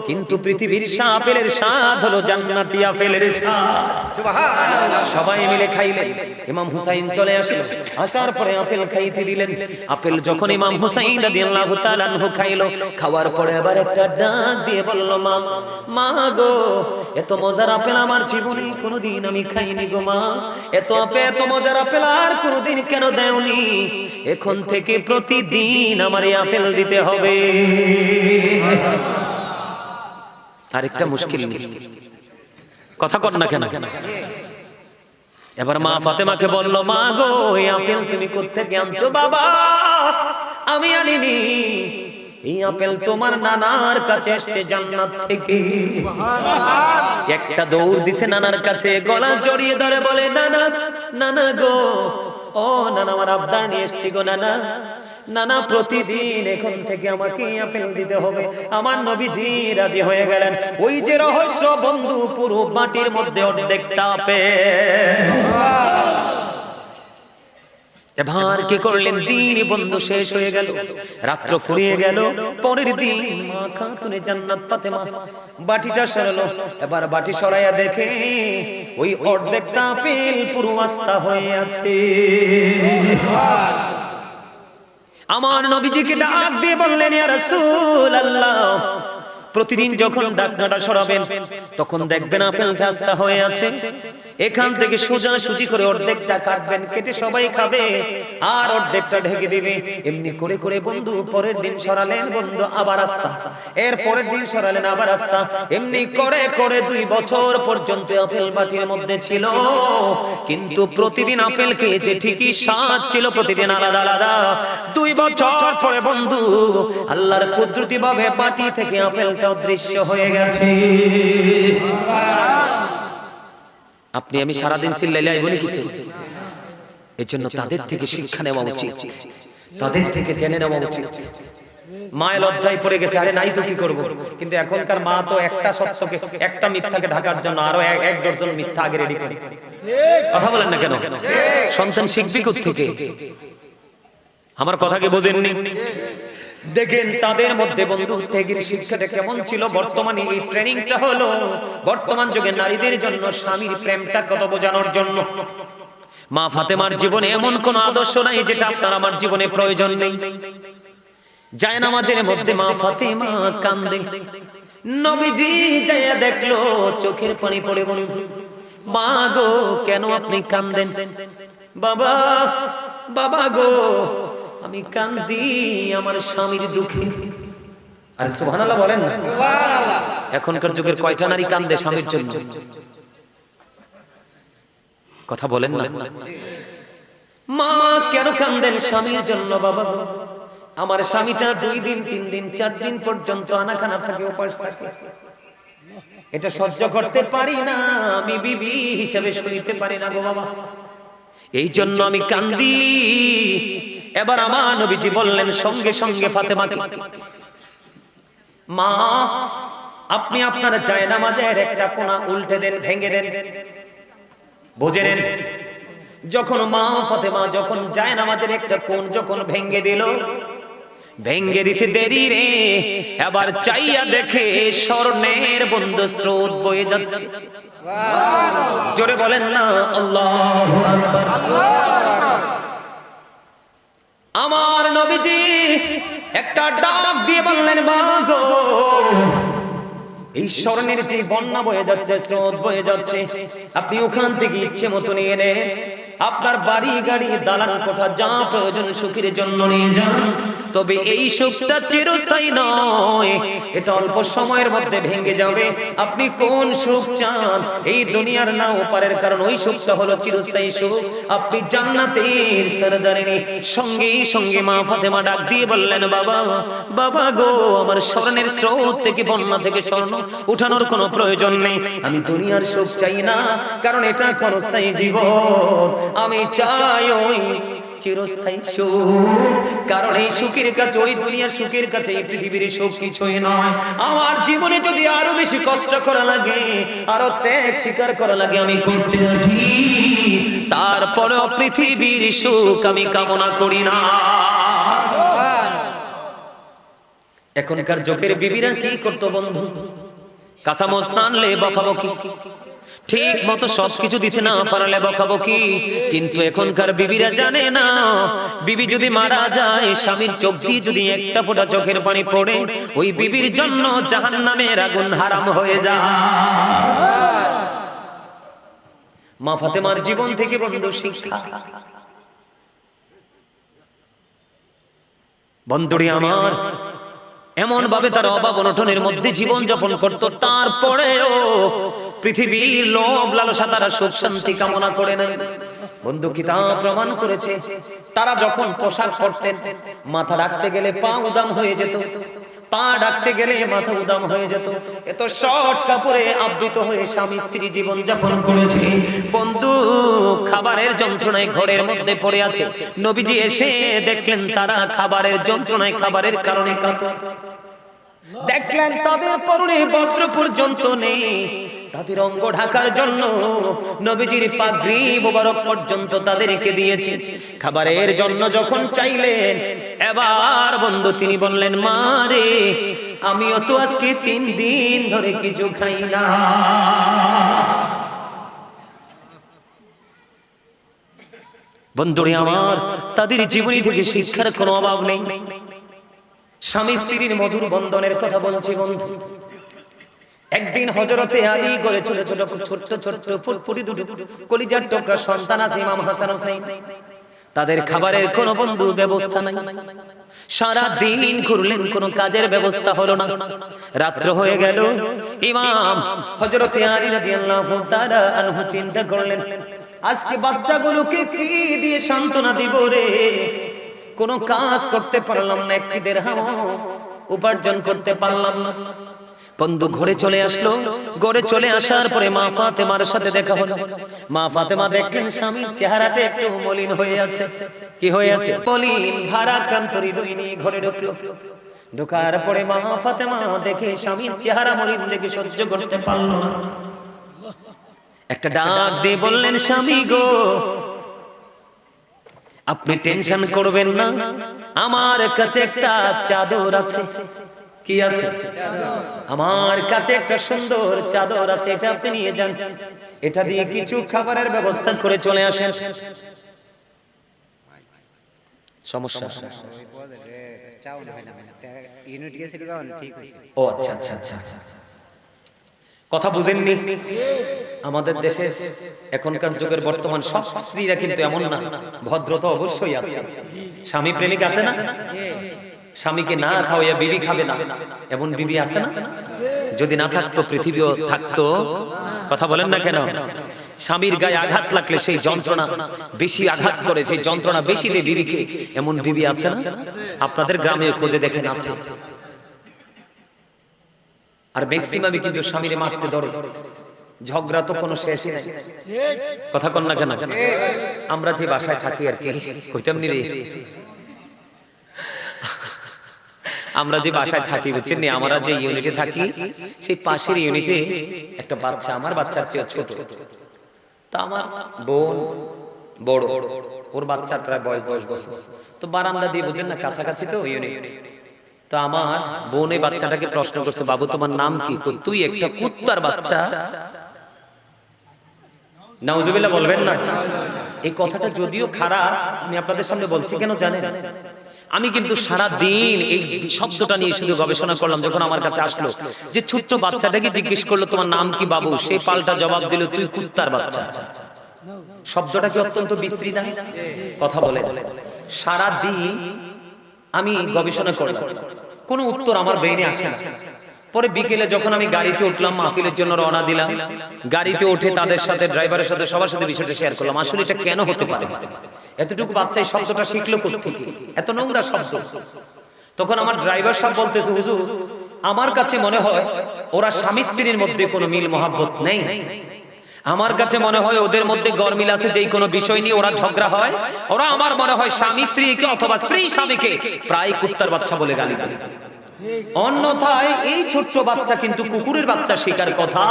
কিন্তু পৃথিবীর আপেলের স্বাদ হলো জান্নাতি আপেলের স্বাদ। সুবহানাল্লাহ। সবাই মিলে খাইলেন। ইমাম হুসাইন চলে আসলো, আসার পরে আপেল খাইতে দিলেন। আপেল যখন ইমাম হুসাইন রাদিয়াল্লাহু তাআলা আনহু খাইলো, খাওয়ার পরে আবার একটা ডাক দিয়ে বলল মা, মা গো এত মজার আপেল আমার জীবনে কোনোদিন আমি খাইনি গো মা, এত মজার আপেল আর কোনোদিন কেন দেওনি? এখন থেকে প্রতিদিন আমার এই আপেল দিতে হবে। আরেকটা মুশকিল নেই, কথা কর না কেন? এবার মা ফাতেমাকে বলল, মা গো এই আপেল তুমি কোত্থেকে আনছো? বাবা আমি আনিনি, এই আপেল তোমার নানার কাছে এসেছে জান্নাত থেকে। একটা দৌড় দিছে নানার কাছে, গলা জড়িয়ে ধরে বলে, নানা নানা গো, ও নানা আমার আবদার নিয়ে এসেছি গো নানা। নানা প্রতিদিন এখন থেকে আমাকে আপেল দিতে হবে। আমার নবীজি রাজি হয়ে গেলেন। ওই যে রহস্য বন্ধু, পুরো বাটির মধ্যে অর্ধেকটা আপেল। এবার কি করলেন? দিন বন্ধু শেষ হয়ে গেল, রাত্র ফুরিয়ে গেল। পরের দিন মা খাতুনে জান্নাত ফাতেমা বাটিটা সরালো। এবার বাটি সরাইয়া দেখে ওই অর্ধেকটা আপেল পুরো আস্তা হয়ে আছে। আমার নবীজিকে ডাক দিয়ে বললেন, ইয়া রাসূলুল্লাহ, প্রতিদিন যখন ঢাকনাটা সরাবেন তখন দেখবেন আপেলটা আস্তা হয়ে আছে। এখান থেকে সোজা সুজি করে অর্ধেকটা কাটবেন, কেটে সবাই খাবে, আর অর্ধেকটা ঢেকে দিবে। এমনি করে করে বন্ধু পরের দিন সরালেন বন্ধু আবার আস্তা, এর পরের দিন সরালেন আবার আস্তা। এমনি করে করে 2 বছর পর্যন্ত আপেল বাটির মধ্যে ছিল, কিন্তু প্রতিদিন আপেল খেয়েছে ঠিকই, স্বাদ ছিল প্রতিদিন আলাদা আলাদা। 2 বছর পরে বন্ধু আল্লাহর কুদরতি ভাবে বাটি থেকে আপেলটা অদৃশ্য হয়ে গেছে। আপনি আমি সারাদিন চিল্লাইলে বলি কিছু, এর জন্য তাদের থেকে শিক্ষা নেওয়া উচিত, তাদের থেকে জেনে নেওয়া উচিত। মায়ের লজ্জায় পড়ে গেছে, আরে নাই তো কি করব। কিন্তু এখনকার মা তো একটা সত্যকে, একটা মিথ্যাকে ঢাকার জন্য আরো 1 ডজন মিথ্যা আগে রেডি করে। কথা বলেন না কেন? সন্তান শিখবে কোত্থেকে? আমার কথা কি বোঝেননি? দেখেন তাদের মধ্যে বন্ধু ত্যাগের শিক্ষাটা কেমন ছিল। বর্তমানে এই ট্রেনিংটা হলো বর্তমান যুগে নারীদের জন্য স্বামীর প্রেমটা কত বোঝানোর জন্য। মা ফাতেমার জীবনে এমন কোন আদর্শ নাই যেটা আপনার আমার জীবনে প্রয়োজন নেই। যায় নামাজের মধ্যে মা ফাতেমা কান্দে, নবীজি যাইয়া দেখলো চোখের পানি পড়ে বন্ধু, মা গো কেন আপনি কান্দেন? বাবা বাবা গো আমি কান্দি আমার স্বামীর দুঃখে। আরে সুবহানাল্লাহ বলেন না। সুবহানাল্লাহ। এখনকার যুগের কয়টা নারী কান্দে স্বামীর জন্য? কথা বলেন না। মা কেন কান্দেন স্বামীর জন্য? বাবা গো আমার স্বামীটা 2 দিন 3 দিন 4 দিন পর্যন্ত আনাখানা থাকে, উপাস থাকে, এটা সহ্য করতে পারি না, আমি বিবি হিসেবে শুইতে পারি না গো বাবা, এই জন্য আমি কান্দি। এবার আমার নবীজি বললেন সঙ্গে সঙ্গে ফাতেমাকে, মা আপনি আপনার জায়নামাজের একটা কোণা উল্টে দেন, ভেঙে দেন, বুঝে নেন। যখন মা ফাতেমা যখন জায়নামাজের একটা কোণ যখন ভেঙে দিল, ভেঙ্গে দিতে দেরি রে, এবার চাইয়া দেখে স্বর্ণের বন্ধ স্রোত বয়ে যাচ্ছে। জোরে বলেন না আল্লাহু আকবার। আমার নবীজি একটা ডাক দিয়ে বললেন, মা গো, এই স্বর্ণের যে বন্যা বয়ে যাচ্ছে, স্রোত বয়ে যাচ্ছে, আপনি ওখান থেকে ইচ্ছে মতো নিয়ে নেন, আপনার বাড়ি গাড়ি দালান কোঠা যা প্রয়োজন সুখের জন্য নিয়ে যান, তবে এই সুখটা চিরস্থায়ী নয়, এটা অল্প সময়ের মধ্যে ভেঙে যাবে। আপনি কোন সুখ চান? এই দুনিয়ার না ওপারের, কারণ ওই সুখটা হলো চিরস্থায়ী সুখ। আপনি জান্নাতের সরদারিনী। সঙ্গে সঙ্গে মা ফাতেমা ডাক দিয়ে বললেন, বাবা, বাবা গো, আমার স্বর্ণের স্রোত থেকে, বন্যা থেকে স্বর্ণ উঠানোর কোনো প্রয়োজন নেই। আমি দুনিয়ার সুখ চাই না, কারণ এটা ক্ষণস্থায়ী জীবন। আমি চাই ওই চিরস্থায়ী সুখ, কারণ এই সুখের কাছে, ওই দুনিয়ার সুখের কাছে এই পৃথিবীর সুখ কিছুই নয়। আমার জীবনে যদি আরো বেশি কষ্ট করা লাগে, আরো ত্যাগ স্বীকার করা লাগে, আমি করতে রাজি, তারপরেও পৃথিবীর সুখ আমি কামনা করি না। এখনকার যুগের বিবিরা কি করতো বন্ধু? কাঁচা মস্ত আনলে বকাবকি, ঠিক মতো সবকিছু দিতে না পারলে বকাবকি। কিন্তু এখনকার বিবিরা জানে না, বিবি যদি মারা যায়, স্বামীর চোখ দিয়ে যদি একটা ফোঁটা চোখের পানি পড়ে, ওই বিবির জন্য জাহান্নামের আগুন হারাম হয়ে যায়। মা ফাতেমার জীবন থেকে বন্ধু শিক্ষা। বন্ধুরি আমার, এমন ভাবে তার অভাব অনটনের মধ্যে জীবন যাপন করত, তারপরেও পৃথিবীর লোভ লালসা তারা সুখ শান্তি কামনা করে নাই। বন্ধু কিতাব প্রমাণ করেছে, তারা যখন পোশাক পরতেন, মাথা রাখতে গেলে পা উদাম হয়ে যেত, পা ডাকতে গেলে মাথা উদাম হয়ে যেত। এত শর্ট কাপড়ে আবৃত হয়ে স্বামী স্ত্রী জীবন যাপন করেছে। বন্ধু খাবারের যন্ত্রণায় ঘরের মধ্যে পড়ে আছে, নবীজি এসে দেখলেন তারা খাবারের যন্ত্রণায়, খাবারের কারণে কাতর। দেখলেন তাদের পরনে বস্ত্র পর্যন্ত নেই, তাদের অঙ্গ ঢাকার জন্য নবীজির পাগড়ি মোবারক পর্যন্ত তাদেরকে দিয়েছে। খাবারের জন্য যখন চাইলেন, এবার বন্ধু তিনি বললেন, মা রে, আমিও তো আজকে 3 দিন ধরে কিছু খাই না। বন্ধুরে আমার, তাদের জীবনী থেকে শিক্ষার কোনো অভাব নেই। স্বামী স্ত্রীর মধুর বন্ধনের কথা বলছি বন্ধু। একদিন হযরতে আলী করে ছোট ছোট ছোট্ট ছোট্ট ফুটফুটি দুটো কলিজার টুকরা সন্তান আছে ইমাম হাসান হোসেন। তাদের খাবারের কোনো বন্ধু ব্যবস্থা নাই। সারা দিন ঘুরলেন, কোনো কাজের ব্যবস্থা হলো না। রাত্র হয়ে গেল, ইমাম হযরতে আলী রাদিয়াল্লাহু তাআলা আনহু চিন্তা করলেন, আজকে বাচ্চাগুলোকে কি দিয়ে সান্ত্বনা দিব রে? কোনো কাজ করতে পারলাম না, একটি দিরহাম উপার্জন করতে পারলাম না। বন্ধু ঘরে চলে আসলো। ঘরে চলে আসার পরে মা ফাতেমার সাথে দেখা হলো। মা ফাতেমা দেখলেন স্বামীর চেহারাটা একটু মলিন হয়ে আছে। কি হয়ে আছে? মলিন, ভারাক্রান্ত হৃদয় নিয়ে ঘরে ঢুকলো। ঢোকার পরে মা ফাতেমা দেখে স্বামীর চেহারা মলিন দেখে সহ্য করতে পারল না। একটা ডাক দিয়ে বললেন, স্বামী গো, আপনি টেনশন করবেন না, আমার কাছে একটা চাদর আছে। কি আছে? আমার কাছে একটা সুন্দর চাদর আছে, এটা আপনি নিয়ে যান, এটা দিয়ে কিছু খাবারের ব্যবস্থা করে চলে আসেন। সমস্যা? ও আচ্ছা আচ্ছা আচ্ছা, কথা বুঝেননি? আমাদের দেশে এখনকার যুগের বর্তমান সব স্ত্রীরা কিন্তু এমন না, ভদ্রতা অবশ্যই আছে। স্বামী প্রেমিক আছে না? স্বামীকে না খাওয়াইয়া বিবি খাবে না, এমন বিবি আছে না? যদি না থাকতো পৃথিবীও থাকতো। কথা বলেন না কেন? স্বামীর গায়ে আঘাত লাগলে সেই যন্ত্রণা বেশি আঘাত করে, সেই যন্ত্রণা বেশি দেয় বিবিকে, এমন বিবি আছে না? আপনাদের গ্রামে খোঁজে দেখেন আছে। আর ম্যাক্সিমামই কিন্তু স্বামীরে মারতে ধরে, ঝগড়া তো কোনো শেষই নাই। কথা কন না কেন? আমরা যে বাসায় থাকি আর কি কইতাম নি রে, আমরা যে বাসায় থাকি বুঝছেন নি, আমরা যে ইউনিটে থাকি, সেই পাশের ইউনিটে একটা বাচ্চা, আমার বাচ্চার চেয়ে ছোট, তা আমার বোন বড়, ওর বাচ্চার প্রায় বয়স 10 বছর। তো বারান্দা দিয়ে বুঝেন না, কাছাকাছি তো ইউনিট। তো আমার বোন এই বাচ্চাটাকে প্রশ্ন করছে, বাবু তোমার নাম কি? কই, তুই একটা কুত্তার বাচ্চা। নাউজুবিল্লাহ বলবেন না। এই কথাটা যদিও খারাপ, আমি আপনাদের সামনে বলছি কেন জানেন? আমি কিন্তু সারা দিন এই শব্দটা নিয়ে শুধু গবেষণা করলাম। যখন আমার কাছে আসলো যে ছোট্ট বাচ্চাটাকে জিজ্ঞেস করলো তোমার নাম কি বাবু, সে পাল্টা জবাব দিল তুই কুত্তার বাচ্চা। শব্দটা কি অত্যন্ত বিশ্রী না? কথা বলে সারা দিন আমি গবেষণা করলাম, কোনো উত্তর আমার ব্রেইনে আসে না। পরে বিকেলে যখন আমি গাড়িতে উঠলাম, মাহফিলের জন্য রওনা দিলাম, গাড়িতে উঠে তাদের সাথে, ড্রাইভারের সাথে, সবার সাথে বিষয়টা শেয়ার করলাম। আসলে এটা কেন হতে পারে? এতটুকু বাচ্চা এই শব্দটা শিখলো কোত্থেকে? এত নোংরা শব্দ। তখন আমার ড্রাইভার সাহেব বলতেছে, হুজুর আমার কাছে মনে হয় ওরা স্বামী স্ত্রীর মধ্যে কোনো মিল মহাব্বত নেই। আমার কাছে মনে হয় ওদের মধ্যে গরমিল আছে, যেই কোনো বিষয় নিয়ে ওরা ঝগড়া হয়। ওরা আমার মনে হয় স্বামী স্ত্রীকে অথবা স্ত্রী স্বামীকে প্রায় কুত্তার বাচ্চা বলে গালি দেয়। অন্যথায় এই ছোট্ট বাচ্চা কিন্তু কুকুরের বাচ্চা শেখার কথা।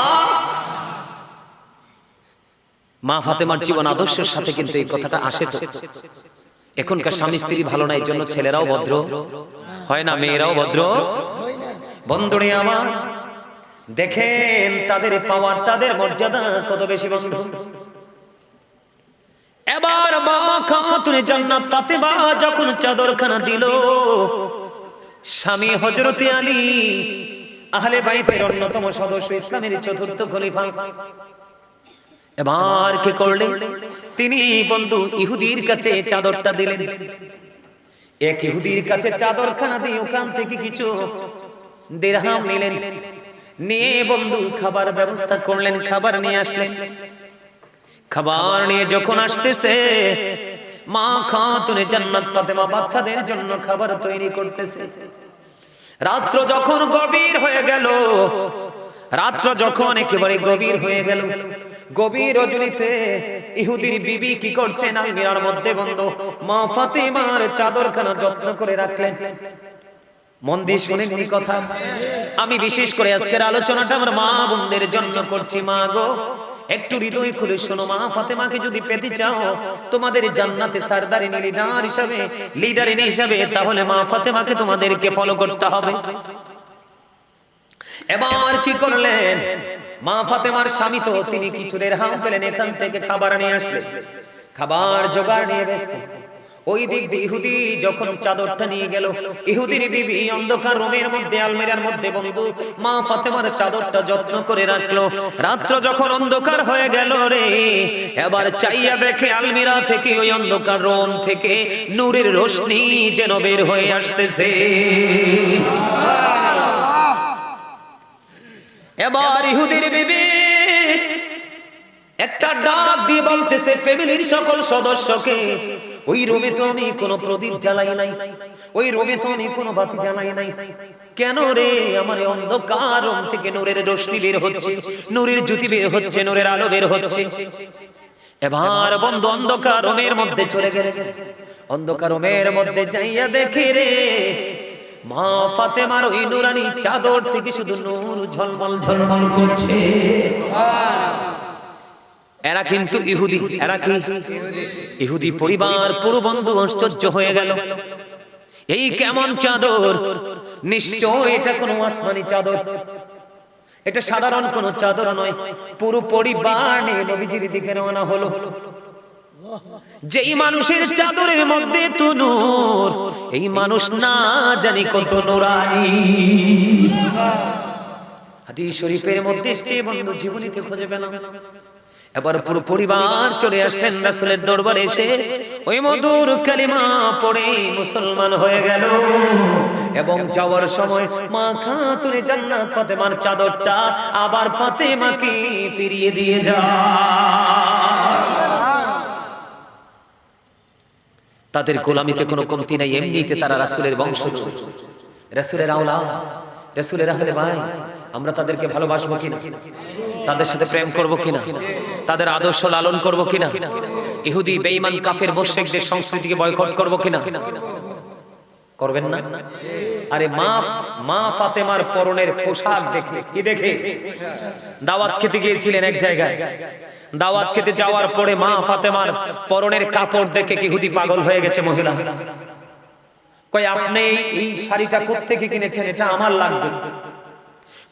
মা ফাতেমার জীবন আদর্শের সাথে কিন্তু এই কথাটা আসে। তো এখনকার স্বামী স্ত্রী ভালো না, এই জন্য ছেলেরাও ভদ্র হয় না, মেয়েরাও ভদ্র। বন্ধুরে আমার, দেখেন তাদের পাওয়ার, তাদের মর্যাদা কত বেশি বন্ধু। এবার মা খাতুনে জান্নাত ফাতেমা যখন চাদরখানা দিল, স্বামী হযরতে আলী আহলে বাইতের অন্যতম সদস্য, ইসলামের চতুর্থ খলিফা, এবার কি করলেন? তিনি বন্ধু ইহুদির কাছে চাদরটা দিলেন। এক ইহুদির কাছে চাদরখানা দিয়ে ওখান থেকে কিছু দিরহাম নিলেন, নিয়ে বন্ধু খাবার ব্যবস্থা করলেন, খাবার নিয়ে আসলেন। খাবার নিয়ে যখন আসতেছে, মা খাতুনে জান্নাত ফাতেমা বাচ্চাদের জন্য খাবার তৈরি করতেছে। রাত্র যখন গভীর হয়ে গেল, রাত্র যখন একেবারে গভীর হয়ে গেল, গভীর রজনীতে ইহুদির বিবি কি করছেন? আলমিরার মধ্যে বন্ধু মা ফাতেমার চাদরখানা যত্ন করে রাখলেন। মন দিয়ে শুনেন এই কথা। আমি বিশেষ করে আজকের আলোচনাটা আমার মা বোনদের জন্য করছি। মা গো, একটু হৃদয় খুলে শোনো, মা ফাতেমাকে যদি পেতে চাও তোমাদের জান্নাতে সরদারিনী লিডারিনী হিসাবে, তাহলে মা ফাতেমাকে তোমাদেরকে ফলো করতে হবে। এবার কি করলেন? মা ফাতেমার স্বামী তো তিনি কিছু দিরহাম পেলেন, এখান থেকে খাবার নিয়ে আসলেন, খাবার জোগাড় নিয়ে ব্যস্ত। ওই দিক দিয়ে ইহুদি যখন চাদরটা নিয়ে গেল, ইহুদির বিবি অন্ধকার রুমের মধ্যে, আলমিরার মধ্যে বন্ধু মা ফাতেমার চাদরটা যত্ন করে রাখলো। রাত্র যখন অন্ধকার হয়ে গেল রে, এবার চাইয়া দেখে আলমিরা থেকে, ওই অন্ধকার রুম থেকে নূরের রোশনি যেন বের হয়ে আসতেছে। এবার ইহুদির বিবি একটা ডাক দিয়ে বলতেছে ফ্যামিলির সকল সদস্যকে, ওই রুমে তো আমি কোনো প্রদীপ জ্বালাই নাই, ওই রুমে তো আমি কোনো বাতি জ্বালাই নাই। কেন রে? আমার অন্ধকার রুম থেকে নূরের রোশনি বের হচ্ছে, নূরের জ্যোতি বের হচ্ছে, নূরের আলো বের হচ্ছে। এবার বন্ধু অন্ধকার রুমের মধ্যে চলে গেল। অন্ধকার রুমের মধ্যে যাইয়া দেখে রে, মা ফাতেমার ওই নুরানি চাদর থেকে শুধু নূর ঝলমল ঝলমল করছে। এরা কিন্তু ইহুদি। এরা কি? ইহুদি পরিবার। পুরো বন্ধু আশ্চর্য হয়ে গেল, এই কেমন চাদর? নিশ্চয় এটা কোনো আসমানি চাদর, এটা সাধারণ কোনো চাদর নয়। পুরো পরিবার নিয়ে নবীজির দিকে রওনা হলো। যেই মানুষের চাদরের মধ্যে তো নূর, এই মানুষ না জানি কত নূরানি। হাদিস শরীফের মধ্যে এসেছে বন্ধু, জীবনীতে খুঁজে পেলাম। এবার পুরো পরিবার চলে আসলেন রাসূলের দরবারে, এসে ওই মধুর কালিমা পড়ে মুসলমান হয়ে গেল। এবং যাওয়ার সময় মা খাতুনে জান্নাত ফাতেমার চাদরটা আবার ফাতেমাকে ফিরিয়ে দিয়ে যায়। তাদের গোলামিতে কোনো কমতি নাই, এমনিতে তারা রাসূলের বংশধর, রাসূলের আওলাদ, রাসূলের আহলে বাইত। আমরা তাদেরকে ভালোবাসবো কিনা? তাদের সাথে প্রেম করবো কিনা? তাদের আদর্শ লালন করবো কিনা? ইহুদি বেঈমান কাফের মুশরিকদের সংস্কৃতিকে বয়কট করবো কিনা? করবেন না? আরে মা ফাতেমার পরনের পোশাক দেখে, কি দেখে? দাওয়াত খেতে গিয়েছিলেন এক জায়গায়, দাওয়াত খেতে যাওয়ার পরে মা ফাতেমার পরনের কাপড় দেখে কি হুদি পাগল হয়ে গেছে মহিলা। কই আপনি এই শাড়িটা কোত্থেকে কিনেছেন? এটা আমার লাগবে।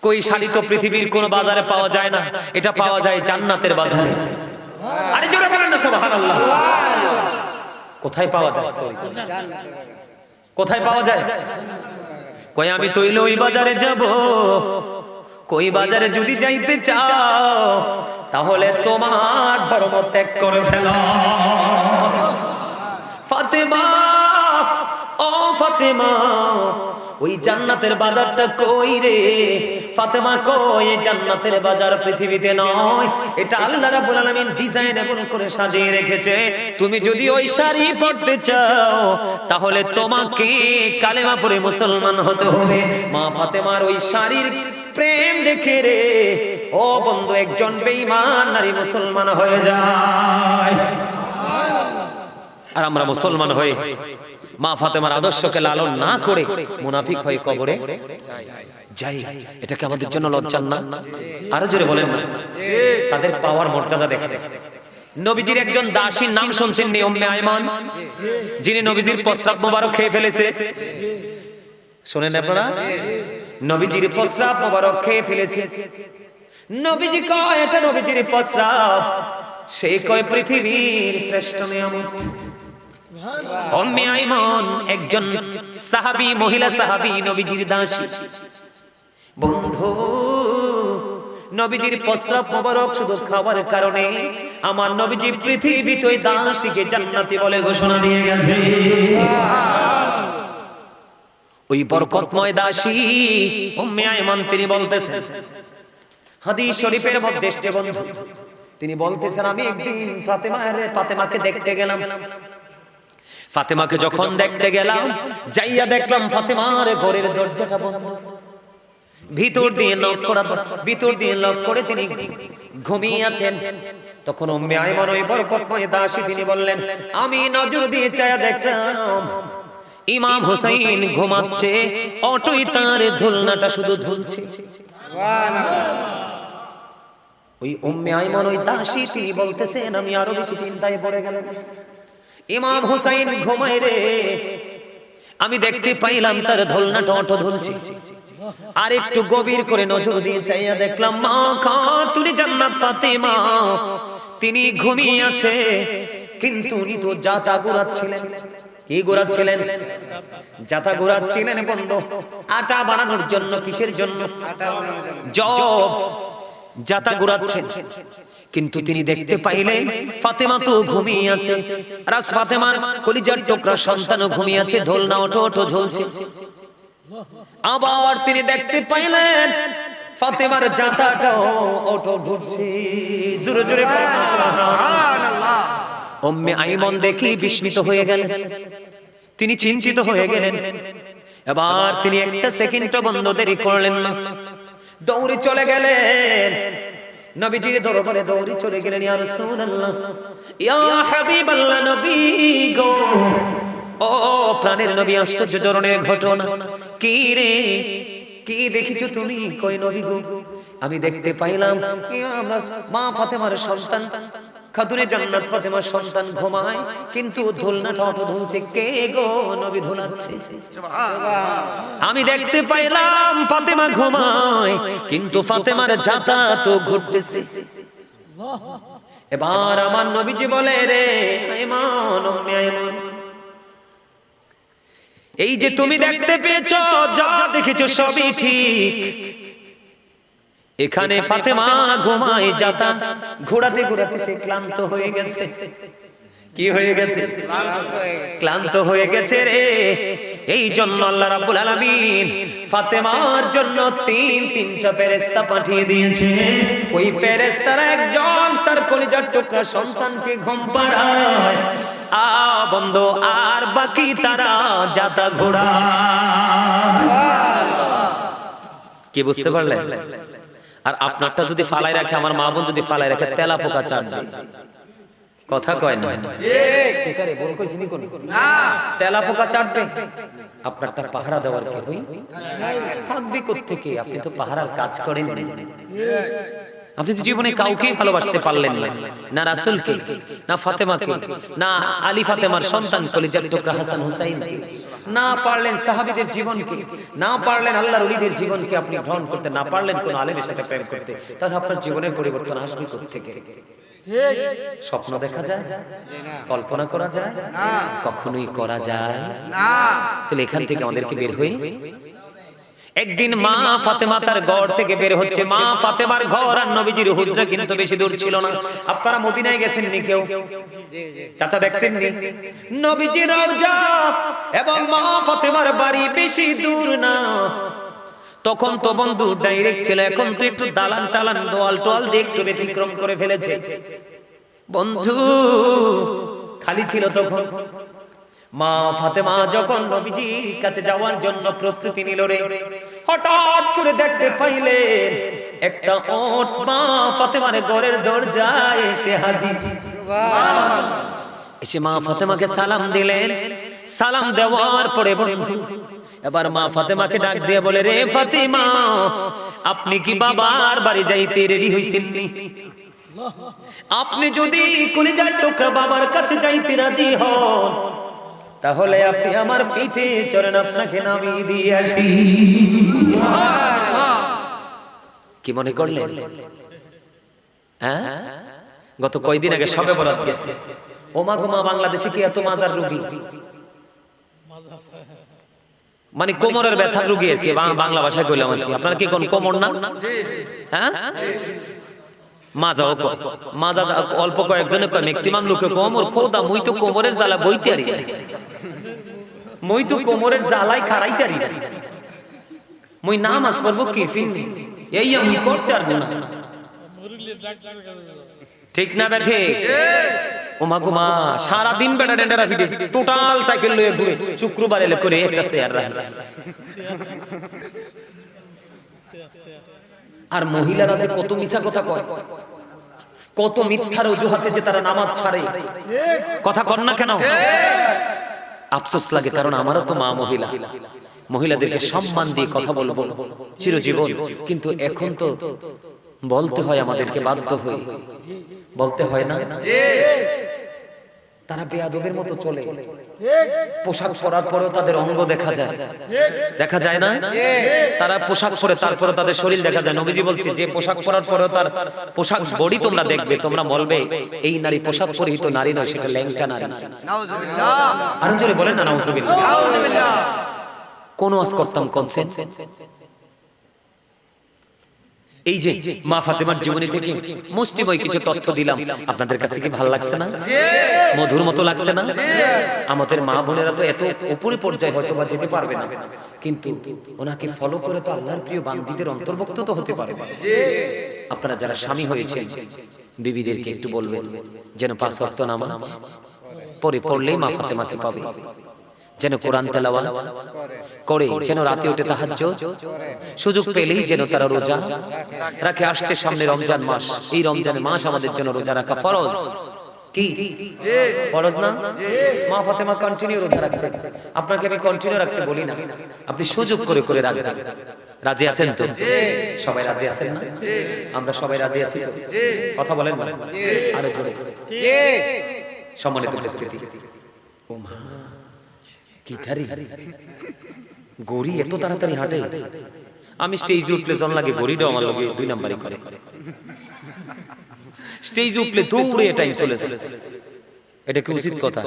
কই শাড়ি তো পৃথিবীর কোন বাজারে পাওয়া যায় না, এটা পাওয়া যায় জান্নাতের বাজারে। আরে জোরে বলেন না সুবহানাল্লাহ। কোথায় পাওয়া যায়? কোথায় পাওয়া যায়? কই আমি তৈলে ওই বাজারে যাব। কই বাজারে যদি যাইতে চাও তাহলে তোমার ধর্ম ত্যাগ করে ফেলো। ফাতেমা, ও ফাতেমা, ওই জান্নাতের বাজারটা কই রে? ফাতেমা কই জান্নাতের বাজার পৃথিবীতে নয়, এটা আল্লাহ রাব্বুল আলামিন ডিজাইন এমন করে সাজিয়ে রেখেছে। তুমি যদি ওই শাড়ি পরতে চাও তাহলে তোমাকে কালেমা পড়ে মুসলমান হতে হবে। মা ফাতেমার ওই শাড়ির প্রেম দেখে রে ও বন্ধু একজন বেঈমান নারী মুসলমান হয়ে যায়। আর আমরা মুসলমান হয়ে মা ফাতেমার আদর্শকে লালন না করে মুনাফিক হয়ে কবরে যাই। এটা কি আমাদের জন্য লজ্জার না? আরো জোরে বলেন না। তাদের পাওয়ার মর্যাদা দেখে। নবীজির একজন দাসীর নাম শুনছেন নি? উম্মে আইমান, যিনি নবীজির প্রস্রাব মোবারক খেয়ে ফেলেছে। শুনেন আপনারা? নবীজির প্রস্রাব মোবারক খেয়ে ফেলেছে। নবীজি কয় এটা নবীজির প্রস্রাব। সে কয় পৃথিবীর শ্রেষ্ঠ নিয়ামত। উম্মে আইমান একজন সাহাবী, মহিলা সাহাবী, নবীজির দাসী। বন্ধু, নবীজির প্রস্রাব মোবারক শুধু খাওয়ার কারণে আমার নবীজি পৃথিবীতে ওই দাসীকে জান্নাতি বলে ঘোষণা দিয়ে গেছে। ওই বরকতময় দাসী উম্মে আইমান তিনি বলতেছেন, হাদিস শরীফের মধ্যে এসেছে বন্ধু, তিনি বলতেছেন আমি একদিন ফাতেমাকে দেখতে গেলাম। ফাতেমাকে যখন দেখতে গেলাম, যাইয়া দেখলাম ফাতেমার ঘরের দরজাটা বন্ধ। ভিতর দিয়ে লক করে তিনি ঘুমিয়ে আছেন। তখন উম্মে আইমান ওই বরকতময় দাসী তিনি বললেন, আমি নজর দিয়ে চায়া দেখলাম ইমাম হোসেন ঘুমাচ্ছে, অটোই তার ধুলনাটা শুধু ঝুলছে। ওই উম্মে আইমান ওই দাসী তিনি বলতেছেন আমি আরো বেশি চিন্তায় পড়ে গেলাম। ইমাম হোসেন ঘুমায় রে, আমি দেখতে পাইলাম তার ধুলনাটা অটো ঝুলছে। আর একটু গভীর করে নজর দিয়ে চাইয়া দেখলাম মা খাতুনে জান্নাত ফাতেমা তিনি ঘুমিয়ে আছে, কিন্তু উনি তো জাতা ঘোরাচ্ছিলেন। কি ঘোরাচ্ছিলেন? জাতা ঘোরাচ্ছিলেন বন্ধু, আটা বানানোর জন্য। কিসের জন্য? জব জাতা ঘোরাচ্ছেন। কিন্তু তিনি দেখতে পাইলেন ফাতেমা তো ঘুমিয়ে আছে, আর ফাতেমার কলিজার টুকরা সন্তানও ঘুমিয়ে আছে, দোলনা ওঠো ওঠো ঝুলছে। আবার তিনি দেখতে পাইলেন ফাতেমার জাতাটাও ওঠো ঘুরছে। জোরে জোরে সুবহানাল্লাহ। উম্মে আইমান দেখি বিস্মিত হয়ে গেলেন, তিনি চিন্তিত হয়ে গেলেন। এবার তিনি একটা সেকেন্ডও বন্ধ দেরি করলেন না, দৌড়ে চলে গেলেন নবীজির দরবারে। দৌড়ে চলে গেলেন, ইয়া রাসূলুল্লাহ, ইয়া হাবিবাল্লাহ, নবী গো, ও প্রাণের নবী, আশ্চর্য ধরনের ঘটনা। কি রে, কি দেখিছো তুমি? কই নবী গো, আমি দেখতে পাইলাম আমরা মা ফাতেমার সন্তান খাতুনে জান্নাত ফাতেমার সন্তান ঘুমায়, কিন্তু দোলনাটা অটো ঝুলছে। কে গো? নবী ঝুলাচ্ছে। আমি দেখতে পাইলাম ফাতেমা ঘুমায়, কিন্তু ফাতেমার জাতা তো ঘুরতেছে। এবার আমার নবীজি বলে রে আইমান, উম্মে আইমান, এই যে তুমি দেখতে পেয়েছো, যা দেখেছো সবই ঠিক। এখানে ফাতেমা ঘুমায়, জাতা ঘোরাতে ঘোরাতে সে ক্লান্ত হয়ে গেছে। কি হয়ে গেছে? ক্লান্ত হয়ে গেছে রে। এই জন্য আল্লাহ রাব্বুল আলামিন ফাতেমার জন্য তিনটা ফেরেশতা পাঠিয়ে দিয়েছে। ওই ফেরেশতারা একজন তার কলিজার টুকরা সন্তানকে ঘুম পাড়ায়, বন্ধু, আর বাকি তারা জাতা ঘোরায়। কি বুঝতে পারলেন? আর আপনারটা যদি ফালাই রাখে, আমার মা বোন যদি ফালাই রাখে, তেলা পোকা চাটবে। কথা কয় না একারে বল কইছি নি কোন না তেলা পোকা চাটবে আপনারটা পাহারা দেওয়ার কেউই থাকবে কোত্থেকে আপনি তো পাহারার কাজ করেন আপনি তো জীবনে কাউকে ভালোবাসতে পারলেন না না রাসূলকে না ফাতেমাকে না আলী ফাতেমার সন্তান কলিজার টুকরা হাসান হুসাইনকে না পারলেন সাহাবীদের জীবনকে না পারলেন আল্লাহর ওলিদের জীবনকে আপনি গ্রহণ করতে না পারলেন কোন আলেমের সাথে প্রেম করতে তাহলে আপনার জীবনের পরিবর্তন আসবে কোত্থেকে স্বপ্ন দেখা যায় কল্পনা করা যায় না কখনোই করা যায় না তাহলে এখান থেকে আমাদেরকে বের হয়ে একদিন মা ফাতেমা তার ঘর থেকে বের হচ্ছে মা ফাতেমার ঘর আর নবীজির হুজরা কিন্তু বেশি দূর ছিল না আপনারা মদিনায় গেছেন নি কেউ চাচা দেখছেন নি নবীজির রওজা এবং মা ফাতেমার বাড়ি বেশি দূর না তখন তো বন্ধু ডাইরেক্ট ছিল এখন তো একটু দালান টালান দোয়াল টোয়াল দিয়ে একটু ব্যতিক্রম করে ফেলেছে বন্ধু খালি ছিল তখন মা ফাতেমা যখন নবীজির কাছে যাওয়ার জন্য প্রস্তুতি নিল রে হঠাৎ করে দেখতে পাইলেন একটা ওট মা ফাতেমার ঘরের দরজায় এসে হাজির এসে মা ফাতেমাকে সালাম দিলেন সালাম দেওয়ার পরে বন্ধু এবার মা ফাতেমাকে ডাক দিয়ে বলে রে ফাতেমা আপনি কি বাবার বাড়ি যাইতে রেডি হইছেন নি আপনি যদি কলিজার টুকরা বাবার কাছে যাইতে রাজি হন তাহলে আপনি আমার পিঠে চড়েন আপনাকে নামিয়ে দিয়ে আসি কি মনে করলেন হ্যাঁ গত কয়দিন আগে সবে বরাত গেছে ওমা গোমা বাংলাদেশে কি এত মাজার রোগী মানে কোমরের ব্যথার রোগী আর কি বাংলা ভাষায় কইলাম আর কি আপনারা কি কোন কোমর না হ্যাঁ মাজাও কয় মাজা অল্প কয়েকজনে কয় ম্যাক্সিমাম লোকে কোমর খোদা মুই তো কোমরের জ্বালা বইতে আরি মুই তো কোমরের জ্বালাই খারাইতে আরি মুই নামাজ পড়বো কি ফিন এই আমি করতে পারবো না ঠিক না বেঠে ওমা গোমা সারা দিন বেটা ডেন্ডারা ফিটে টোটাল সাইকেল লয়ে ঘুরে শুক্রবার এলে করে একটা শেয়ার রাখে আর মহিলারা যে কত মিছা কথা কয় কত মিথ্যার অজুহাতে যে তারা নামাজ ছাড়ে কথা কর না কেন আফসোস লাগে কারণ আমারও তো মা মহিলা মহিলাদেরকে সম্মান দিয়ে কথা বলবো চিরজীবন কিন্তু এখন তো বলতে হয় আমাদেরকে বাধ্য হয়ে বলতে হয় না তারা বেয়াদবের মতো চলে পোশাক পরার পরেও তাদের অঙ্গ দেখা যায় না তারা পোশাক পরে তারপরে তাদের শরীর দেখা যায় নবীজি বলছে যে পোশাক পরার পরেও তার পোশাক বডি তোমরা দেখবে তোমরা বলবে এই নারী পোশাক পরিহিত নারী নয় সেটা ল্যাংটা নারী নাউজুবিল্লাহ আরো জোরে বলেন না নাউজুবিল্লাহ কোন ওয়াজ করতাম কনসেন্ট এই যে মা ফাতেমার জীবনী থেকে মুষ্টিময় কিছু তথ্য দিলাম আপনাদের কাছে কি ভালো লাগছে না মধুর মতো লাগছে না আমাদের মা বোনেরা তো এত উপরে পর্যায়ে হয়তো বা যেতে পারবে না কিন্তু ওনাকে ফলো করে তো আল্লাহর প্রিয় বান্দীদের অন্তর্ভুক্ত তো হতে পারে আপনারা যারা স্বামী হয়েছেন বিবিদেরকে একটু বলবেন যেন 5 ওয়াক্ত নামাজ পড়লেই মা ফাতেমাকে পাবে যেন কোরআন তেলাওয়াত করে যেন রাতে উঠে তাহাজ্জুদ সুযোগ পেলেই যেন তারা রোজা রাখে আসছে সামনে রমজান মাস এই রমজানে মাস আমাদের জন্য রোজা রাখা ফরজ কি ফরজ না মা ফাতেমা কন্টিনিউ রোজা রাখতে আপনাকে আমি কন্টিনিউ রাখতে বলি না আপনি সুযোগ করে করে রাখবেন রাজি আছেন তো সবাই রাজি আছেন না আমরা সবাই রাজি আছি তো কথা বলেন না আরো জোরে সম্মানিত উপস্থিতি ও মা কি ধারি গড়ি এত তাড়াতাড়ি হাঁটে আমি স্টেজে উঠলে জন লাগে গড়িটাও আমার লগে 2 নাম্বারই করে স্টেজে উঠলে দৌড়ে টাইম চলে যায় এটা কি উচিত কথা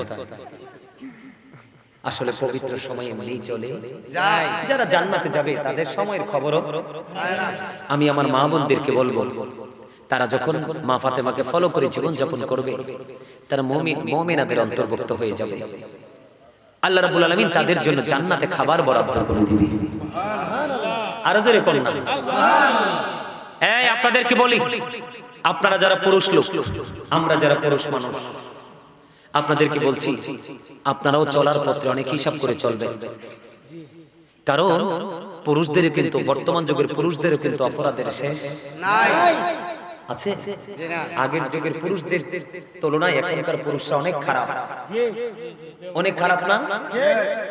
আসলে পবিত্র সময় এমনিই চলে যায় যারা জান্নাতে যাবে তাদের সময়ের খবরও আমি আমার মা বোনদেরকে বলবো তারা যখন মা ফাতেমাকে ফলো করে জীবন যাপন করবে তারা মুমিনাদের অন্তর্ভুক্ত হয়ে যাবে আল্লাহ রাব্বুল আলামিন তাদের জন্য জান্নাতে খাবার বরাদ্দ করে দিবেন সুবহানাল্লাহ আরো জোরে বলুন না সুবহানাল্লাহ এই আপনাদেরকে বলি আপনারা যারা পুরুষ লোক আমরা যারা পুরুষ মানুষ আপনাদেরকে বলছি আপনারাও চলার পথে অনেক হিসাব করে চলবেন কারণ পুরুষদের কিন্তু বর্তমান যুগের পুরুষদের কিন্তু অপরাধের শেষ নাই আছে? আগের যুগের পুরুষদের তুলনায় এখনকার পুরুষরা অনেক খারাপ, অনেক খারাপ না?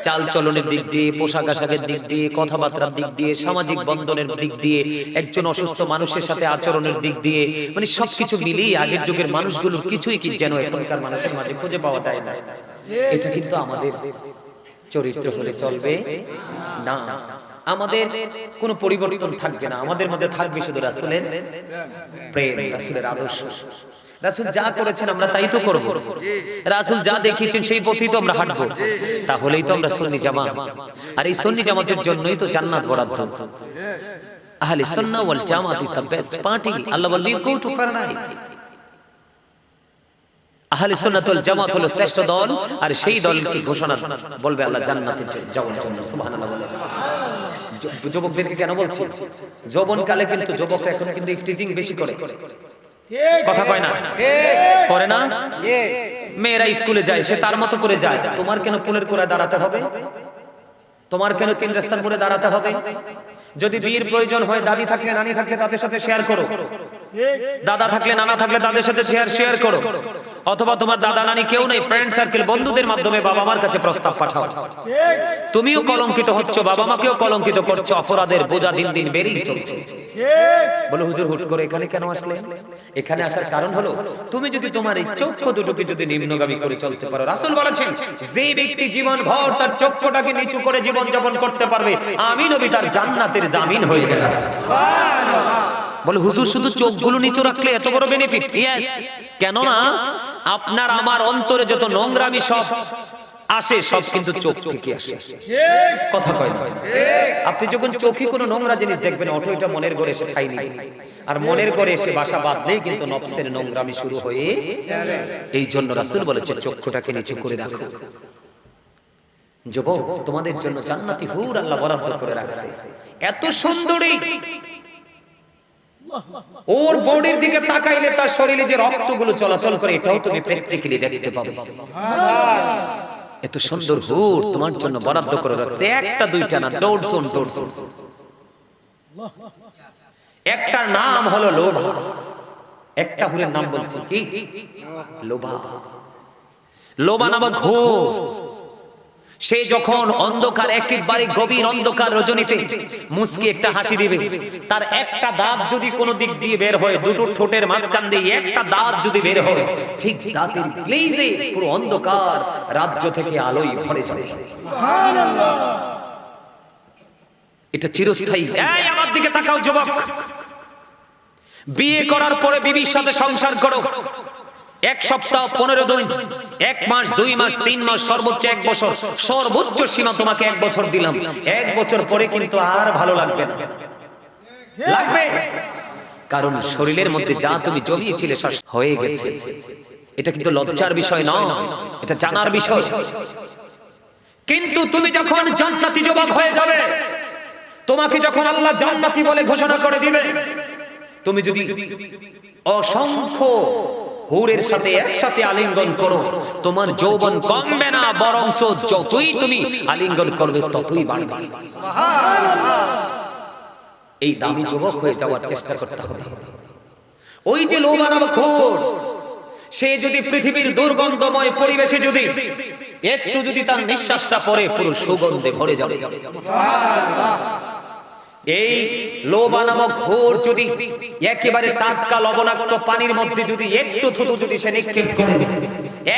চাল চলনের দিক দিয়ে, পোশাক আশাকের দিক দিয়ে, কথাবার্তার দিক দিয়ে, সামাজিক বন্ধনের দিক দিয়ে, একজন অসুস্থ মানুষের সাথে আচরণের দিক দিয়ে, মানে সবকিছু মিলিয়ে আগের যুগের মানুষগুলোর কিছুই কি যেন এখনকার মানুষের মাঝে খুঁজে পাওয়া যায় না। এটা কিন্তু আমাদের চরিত্র হলে চলবে না, আমাদের কোনো পরিবর্তন থাকবে না, আমাদের মধ্যে থাকবে শুধু রাসূলের প্রেম, রাসূলের আদর্শ। রাসূল যা করেছেন আমরা তাই তো করব, রাসূল যা দেখিয়েছেন সেই পথেই তো আমরা হাঁটব, তাহলেই তো আমরা সুন্নি জামাত। আর এই সুন্নি জামাতের জন্যই তো জান্নাত বরাদ্দ। আহলে সুন্নাহ ওয়াল জামাত ইজ দ্য বেস্ট পার্টি। আল্লাহ বলবে গো টু প্যারাডাইস। আহলে সুন্নাত ওয়াল জামাত হলো শ্রেষ্ঠ দল, আর সেই দলকে ঘোষণা বলবে আল্লাহ জান্নাতে যাওয়ার জন্য। সুবহানাল্লাহ বলে। যুবকদেরকে কেন বলছি? যৌবনকালে কিন্তু যুবকরা এখন কিন্তু ইফটিজিং বেশি করে, কথা কয় না? করে না? মেয়েরা স্কুলে যায়, সে তার মতো করে যায়। তোমার কেন পুলের কোড়ায় দাঁড়াতে হবে? তোমার কেন তিন রাস্তার মোড়ে দাঁড়াতে হবে? যদি বিয়ের প্রয়োজন হয়, দাদি থাকলে নানি থাকলে তাদের সাথে শেয়ার করো, দাদা থাকলে নানা থাকলে তাদের সাথে শেয়ার করো, অথবা তোমার দাদা নানি কেউ নেই, ফ্রেন্ড সার্কেল বন্ধুদের মাধ্যমে বাবা মার কাছে প্রস্তাব পাঠাও। তুমিও কলঙ্কিত হচ্ছ, বাবা মাকেও কলঙ্কিত করছো, অপরাধের বোঝা দিন দিন বেড়েই চলছে। বলো হুজুর হুট করে এখানে কেন আসলে? এখানে আসার কারণ হলো তুমি যদি তোমার এই চক্ষু দুটোকে যদি নিম্নগামী করে চলতে পারো, রাসূল বলেছেন যে ব্যক্তি জীবন ভর তার চক্ষুটাকে নিচু করে জীবন যাপন করতে পারবে, আমি নবী তার জান্নাতের জামিন হয়ে গেলাম। সুবহানাল্লাহ। বলে হুজুর শুধু চোখগুলো নিচু রাখলে এত বড় বেনিফিট? ইয়েস। কেন না? আপনার আমার অন্তরে যত নোংরামি সব আসে সব কিন্তু চোখ থেকে আসে, কথা কয় না? আপনি যখন চোখে কোনো নোংরা জিনিস দেখবেন, অটো এটা মনের ঘরে এসে ঠাই নেই, আর মনের ঘরে এসে বাসা বাঁধলেই কিন্তু নফসের নোংরামি শুরু হয়ে। এই জন্য রাসূল বলেছেন চক্ষুটাকে নিচু করে রাখো। যুবক, তোমাদের জন্য জান্নাতি হুর আল্লাহ বরাদ্দ করে রাখছে, এত সুন্দরী। ওর বডির দিকে তাকাইলে তার শরীরে যে রক্তগুলো চলাচল করে এটাও তুমি প্র্যাকটিক্যালি দেখতে পাবে। এত সুন্দর হুর তোমার জন্য বরাদ্দ করে রাখছে, একটা দুইটা না, ডজন ডজন। একটা নাম হলো লোভা, একটা হুরের নাম বলছি কি? লোভা। লোভা নামক হুর, সে যখন অন্ধকার, একেবারে গভীর অন্ধকার রজনীতে মুস্কি একটা হাসি দিবে, তার একটা দাঁত যদি কোনো দিক দিয়ে বের হয়, দুটো ঠোঁটের মাঝখান দিয়ে একটা দাঁত যদি বের হয়, ঠিক দাঁতের গ্লেজে পুরো অন্ধকার রাজ্য থেকে আলোয় ভরে যাবে। সুবহানাল্লাহ। এটা চিরস্থায়ী। এই আমার দিকে তাকাও যুবক, বিয়ে করার পরে বিবির সাথে সংসার করো, এক সপ্তাহ 15 দিন, এক মাস, 2 মাস, 3 মাস, সর্বোচ্চ 1 বছর, সর্বোচ্চ সীমা তোমাকে 1 বছর দিলাম। 1 বছর পরে কিন্তু আর ভালো লাগবে না, লাগবে, কারণ শরীরের মধ্যে যা তুমি জমিয়েছিলে হয়ে গেছে। এটা কিন্তু লজ্জার বিষয় নয়, এটা জানার বিষয়। কিন্তু তুমি যখন জান্নাতি যুবক হয়ে যাবে, তোমাকে যখন আল্লাহ জান্নাতি বলে ঘোষণা করে দিবে, তুমি যদি অসংখ্য হুরের সাথে একসাথে আলিঙ্গন করো, তোমার যৌবন কমবে না, বরং যতই তুমি আলিঙ্গন করবে ততই বাড়বে। সুবহানাল্লাহ। এই দামি যুবক হয়ে যাওয়ার চেষ্টা করতে হবে। ওই যে লোভা নামক হুর, সে যদি পৃথিবীর দুর্গন্ধময় পরিবেশে যদি একটু যদি তার নিঃশ্বাসটা পড়ে, পুরো সুগন্ধে ভরে যাবে। সুবহানাল্লাহ। এই লোভা নামক হুর যদি একেবারে টাটকা লবণাক্ত পানির মধ্যে যদি একটু থুতু যদি সে নিক্ষেপ করে,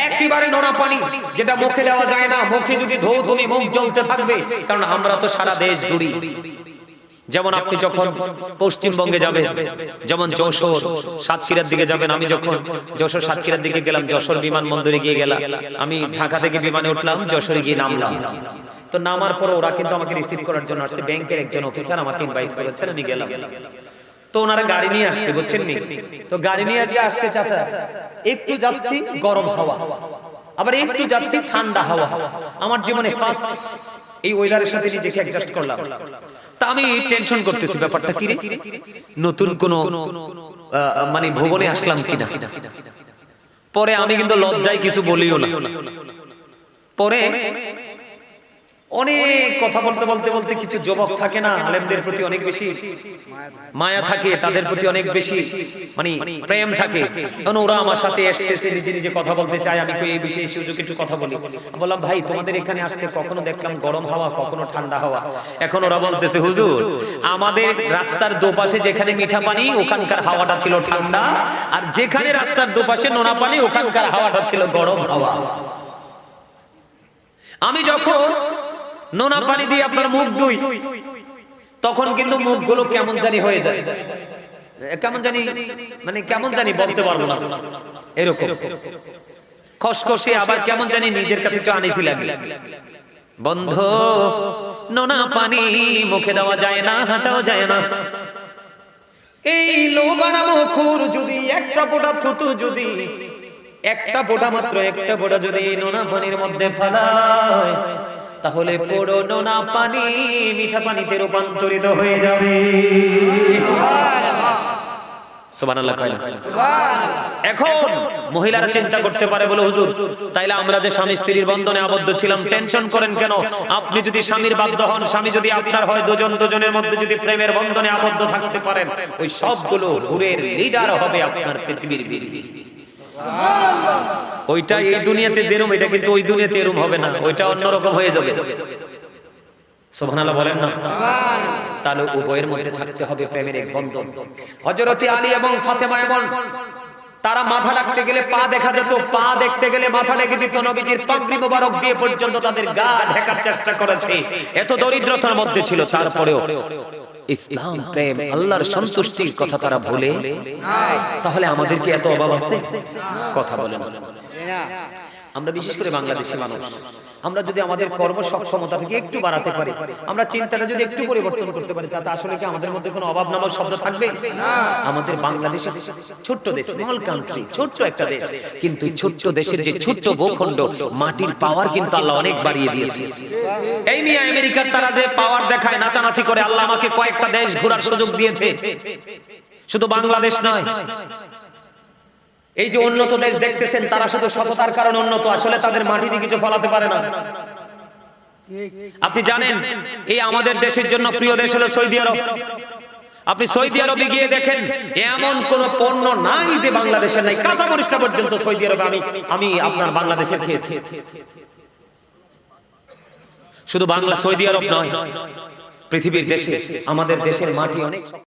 একেবারে নোনা পানি যেটা মুখে দেওয়া যায় না, মুখে যদি ধো তুমি মুখ জ্বলতে থাকবে। কারণ আমরা তো সারা দেশ ঘুরি, যেমন আপনি যখন পশ্চিমবঙ্গে যাবেন, যেমন যশোর সাতক্ষীরার দিকে যাবেন, আমি যখন যশোর সাতক্ষীরার দিকে গেলাম, যশোর বিমানবন্দরে গিয়ে গেলাম, আমি ঢাকা থেকে বিমানে উঠলাম, যশোরে গিয়ে নামলাম। তো নামার পরে ওরা কিন্তু আমাকে রিসিভ করার জন্য আসছে, ব্যাংকের একজন অফিসার আমাকে ইনভাইট করেছেন, আমি গেলাম। তো ওনারা গাড়ি নিয়ে আসছে, বুঝছেন নি? তো গাড়ি নিয়ে যে আসছে, চাচা একটু যাচ্ছি গরম হাওয়া, আবার একটু যাচ্ছি ঠান্ডা হাওয়া। আমার জীবনে ফার্স্ট এই ওয়েদারের সাথে নিজেকে অ্যাডজাস্ট করলাম। তা আমি টেনশন করতেছি, ব্যাপারটা কি রে, নতুন কোন মানে ভুবনে আসলাম কিনা। পরে আমি কিন্তু লজ্জায় কিছু বলিও না। পরে অনেক কথা বলতে বলতে বলতে কিছু যুবক থাকে না, আলেমদের প্রতি অনেক বেশি মায়া থাকে, তাদের প্রতি অনেক বেশি মানে প্রেম থাকে। কারণ ওরা আমার সাথে এসে নিজে নিজে কথা বলতে চায়, আমি এই বিষয়ে সুযোগ একটু কথা বলি। বললাম ভাই তোমাদের এখানে আসতে কখনো দেখলাম গরম হাওয়া, কখনো ঠান্ডা হাওয়া। এখন ওরা বলতেছে হুজুর আমাদের রাস্তার দুপাশে যেখানে মিঠা পানি ওখানকার হাওয়াটা ছিল ঠান্ডা, আর যেখানে রাস্তার দুপাশে নোনা পানি ওখানকার হাওয়াটা ছিল গরম হাওয়া। আমি যখন নোনা পানি দিয়ে আপনার মুখ ধুই তখন কিন্তু মুখগুলো কেমন জানি হয়ে যায়, কেমন জানি মানে কেমন জানি বলতে পারবো না, এরকম খসখসে, আবার কেমন জানি নিজের কাছে একটু আনিছি লাগে। বন্ধু নোনা পানি মুখে দেওয়া যায় না, হাঁটাও যায় না। এই লোবানা মুখুর যদি একটা ফোঁটা থুতু যদি একটা ফোঁটা মাত্র একটা ফোঁটা যদি নোনা পানির মধ্যে ফেলায় তাহলে পুরো নোনা পানি মিঠা পানিতে রূপান্তরিত হয়ে যাবে। সুবহানাল্লাহ। এখন মহিলারা চিন্তা করতে পারে বলে হুজুর তাইলে আমরা যে স্বামী স্ত্রীর বন্ধনে আবদ্ধ ছিলাম টেনশন করেন কেন? আপনি যদি স্বামীর বাধ্য হন, স্বামী যদি আপনার হয়, দুজন দুজনের মধ্যে যদি প্রেমের বন্ধনে আবদ্ধ থাকতে পারেন, ওই সবগুলো হুরের লিডার হবে আপনার পৃথিবীর বীর। ওইটা এই দুনিয়াতে যেরকম এটা কিন্তু ওই দুনিয়াতে এরকম হবে না, ওইটা অন্যরকম হয়ে যাবে। সুবহানাল্লাহ বলেন না? তাহলে উভয়ের মধ্যে থাকতে হবে প্রেমের এক বন্ধন। হযরত আলী এবং ফাতেমা এমন তারা মাথা ঢাকতে গেলে পা দেখা যেত, পা দেখতে গেলে মাথা ঢেকে দিত। নবীজির পাগড়ি মোবারক দিয়ে পর্যন্ত তাদের গা ঢাকার চেষ্টা করেছে। এত দরিদ্রতার মধ্যে ছিল, তারপরেও ইসলাম প্রেম আল্লাহর সন্তুষ্টির কথা তারা ভুলে নাই। তাহলে আমাদের কি এত অভাব আছে? কথা বলেন। আমরা বিশেষ করে বাংলাদেশি মানুষ, আমরা যদি আমাদের কর্ম সক্ষমতাটাকে একটু বাড়াতে পারি, আমরা চিন্তাটা যদি একটু পরিবর্তন করতে পারি, তাতে আসলে কি আমাদের মধ্যে কোনো অভাব নামক শব্দ থাকবে? আমাদের বাংলাদেশ ছোট্ট দেশ, স্মল কান্ট্রি, ছোট্ট একটা দেশ, কিন্তু ছোট্ট দেশের যে ছোট্ট ভূখণ্ড, মাটির পাওয়ার কিন্তু আল্লাহ অনেক বাড়িয়ে দিয়েছে। এই নিয়ে আমেরিকার তারা যে পাওয়ার দেখায়, নাচানাচি করে, আল্লাহ আমাকে কয়েকটা দেশ ঘোরার সুযোগ দিয়েছে, শুধু বাংলাদেশ নয়। এই যে উন্নত দেশ দেখতেছেন, তারা শুধু সততার কারণে উন্নত, আসলে তাদের মাটিতে কিছু ফলাতে পারে না। আপনি জানেন এই আমাদের দেশের জন্য প্রিয় দেশ হলো সৌদি আরব। আপনি সৌদি আরবে গিয়ে দেখেন এমন কোন পণ্য নাই যে বাংলাদেশের নাই। কাঁচা মরিচটা পর্যন্ত সৌদি আরবে আমি আপনার বাংলাদেশের খেয়েছি। শুধু বাংলা সৌদি আরব নয়, পৃথিবীর দেশে আমাদের দেশের মাটি অনেক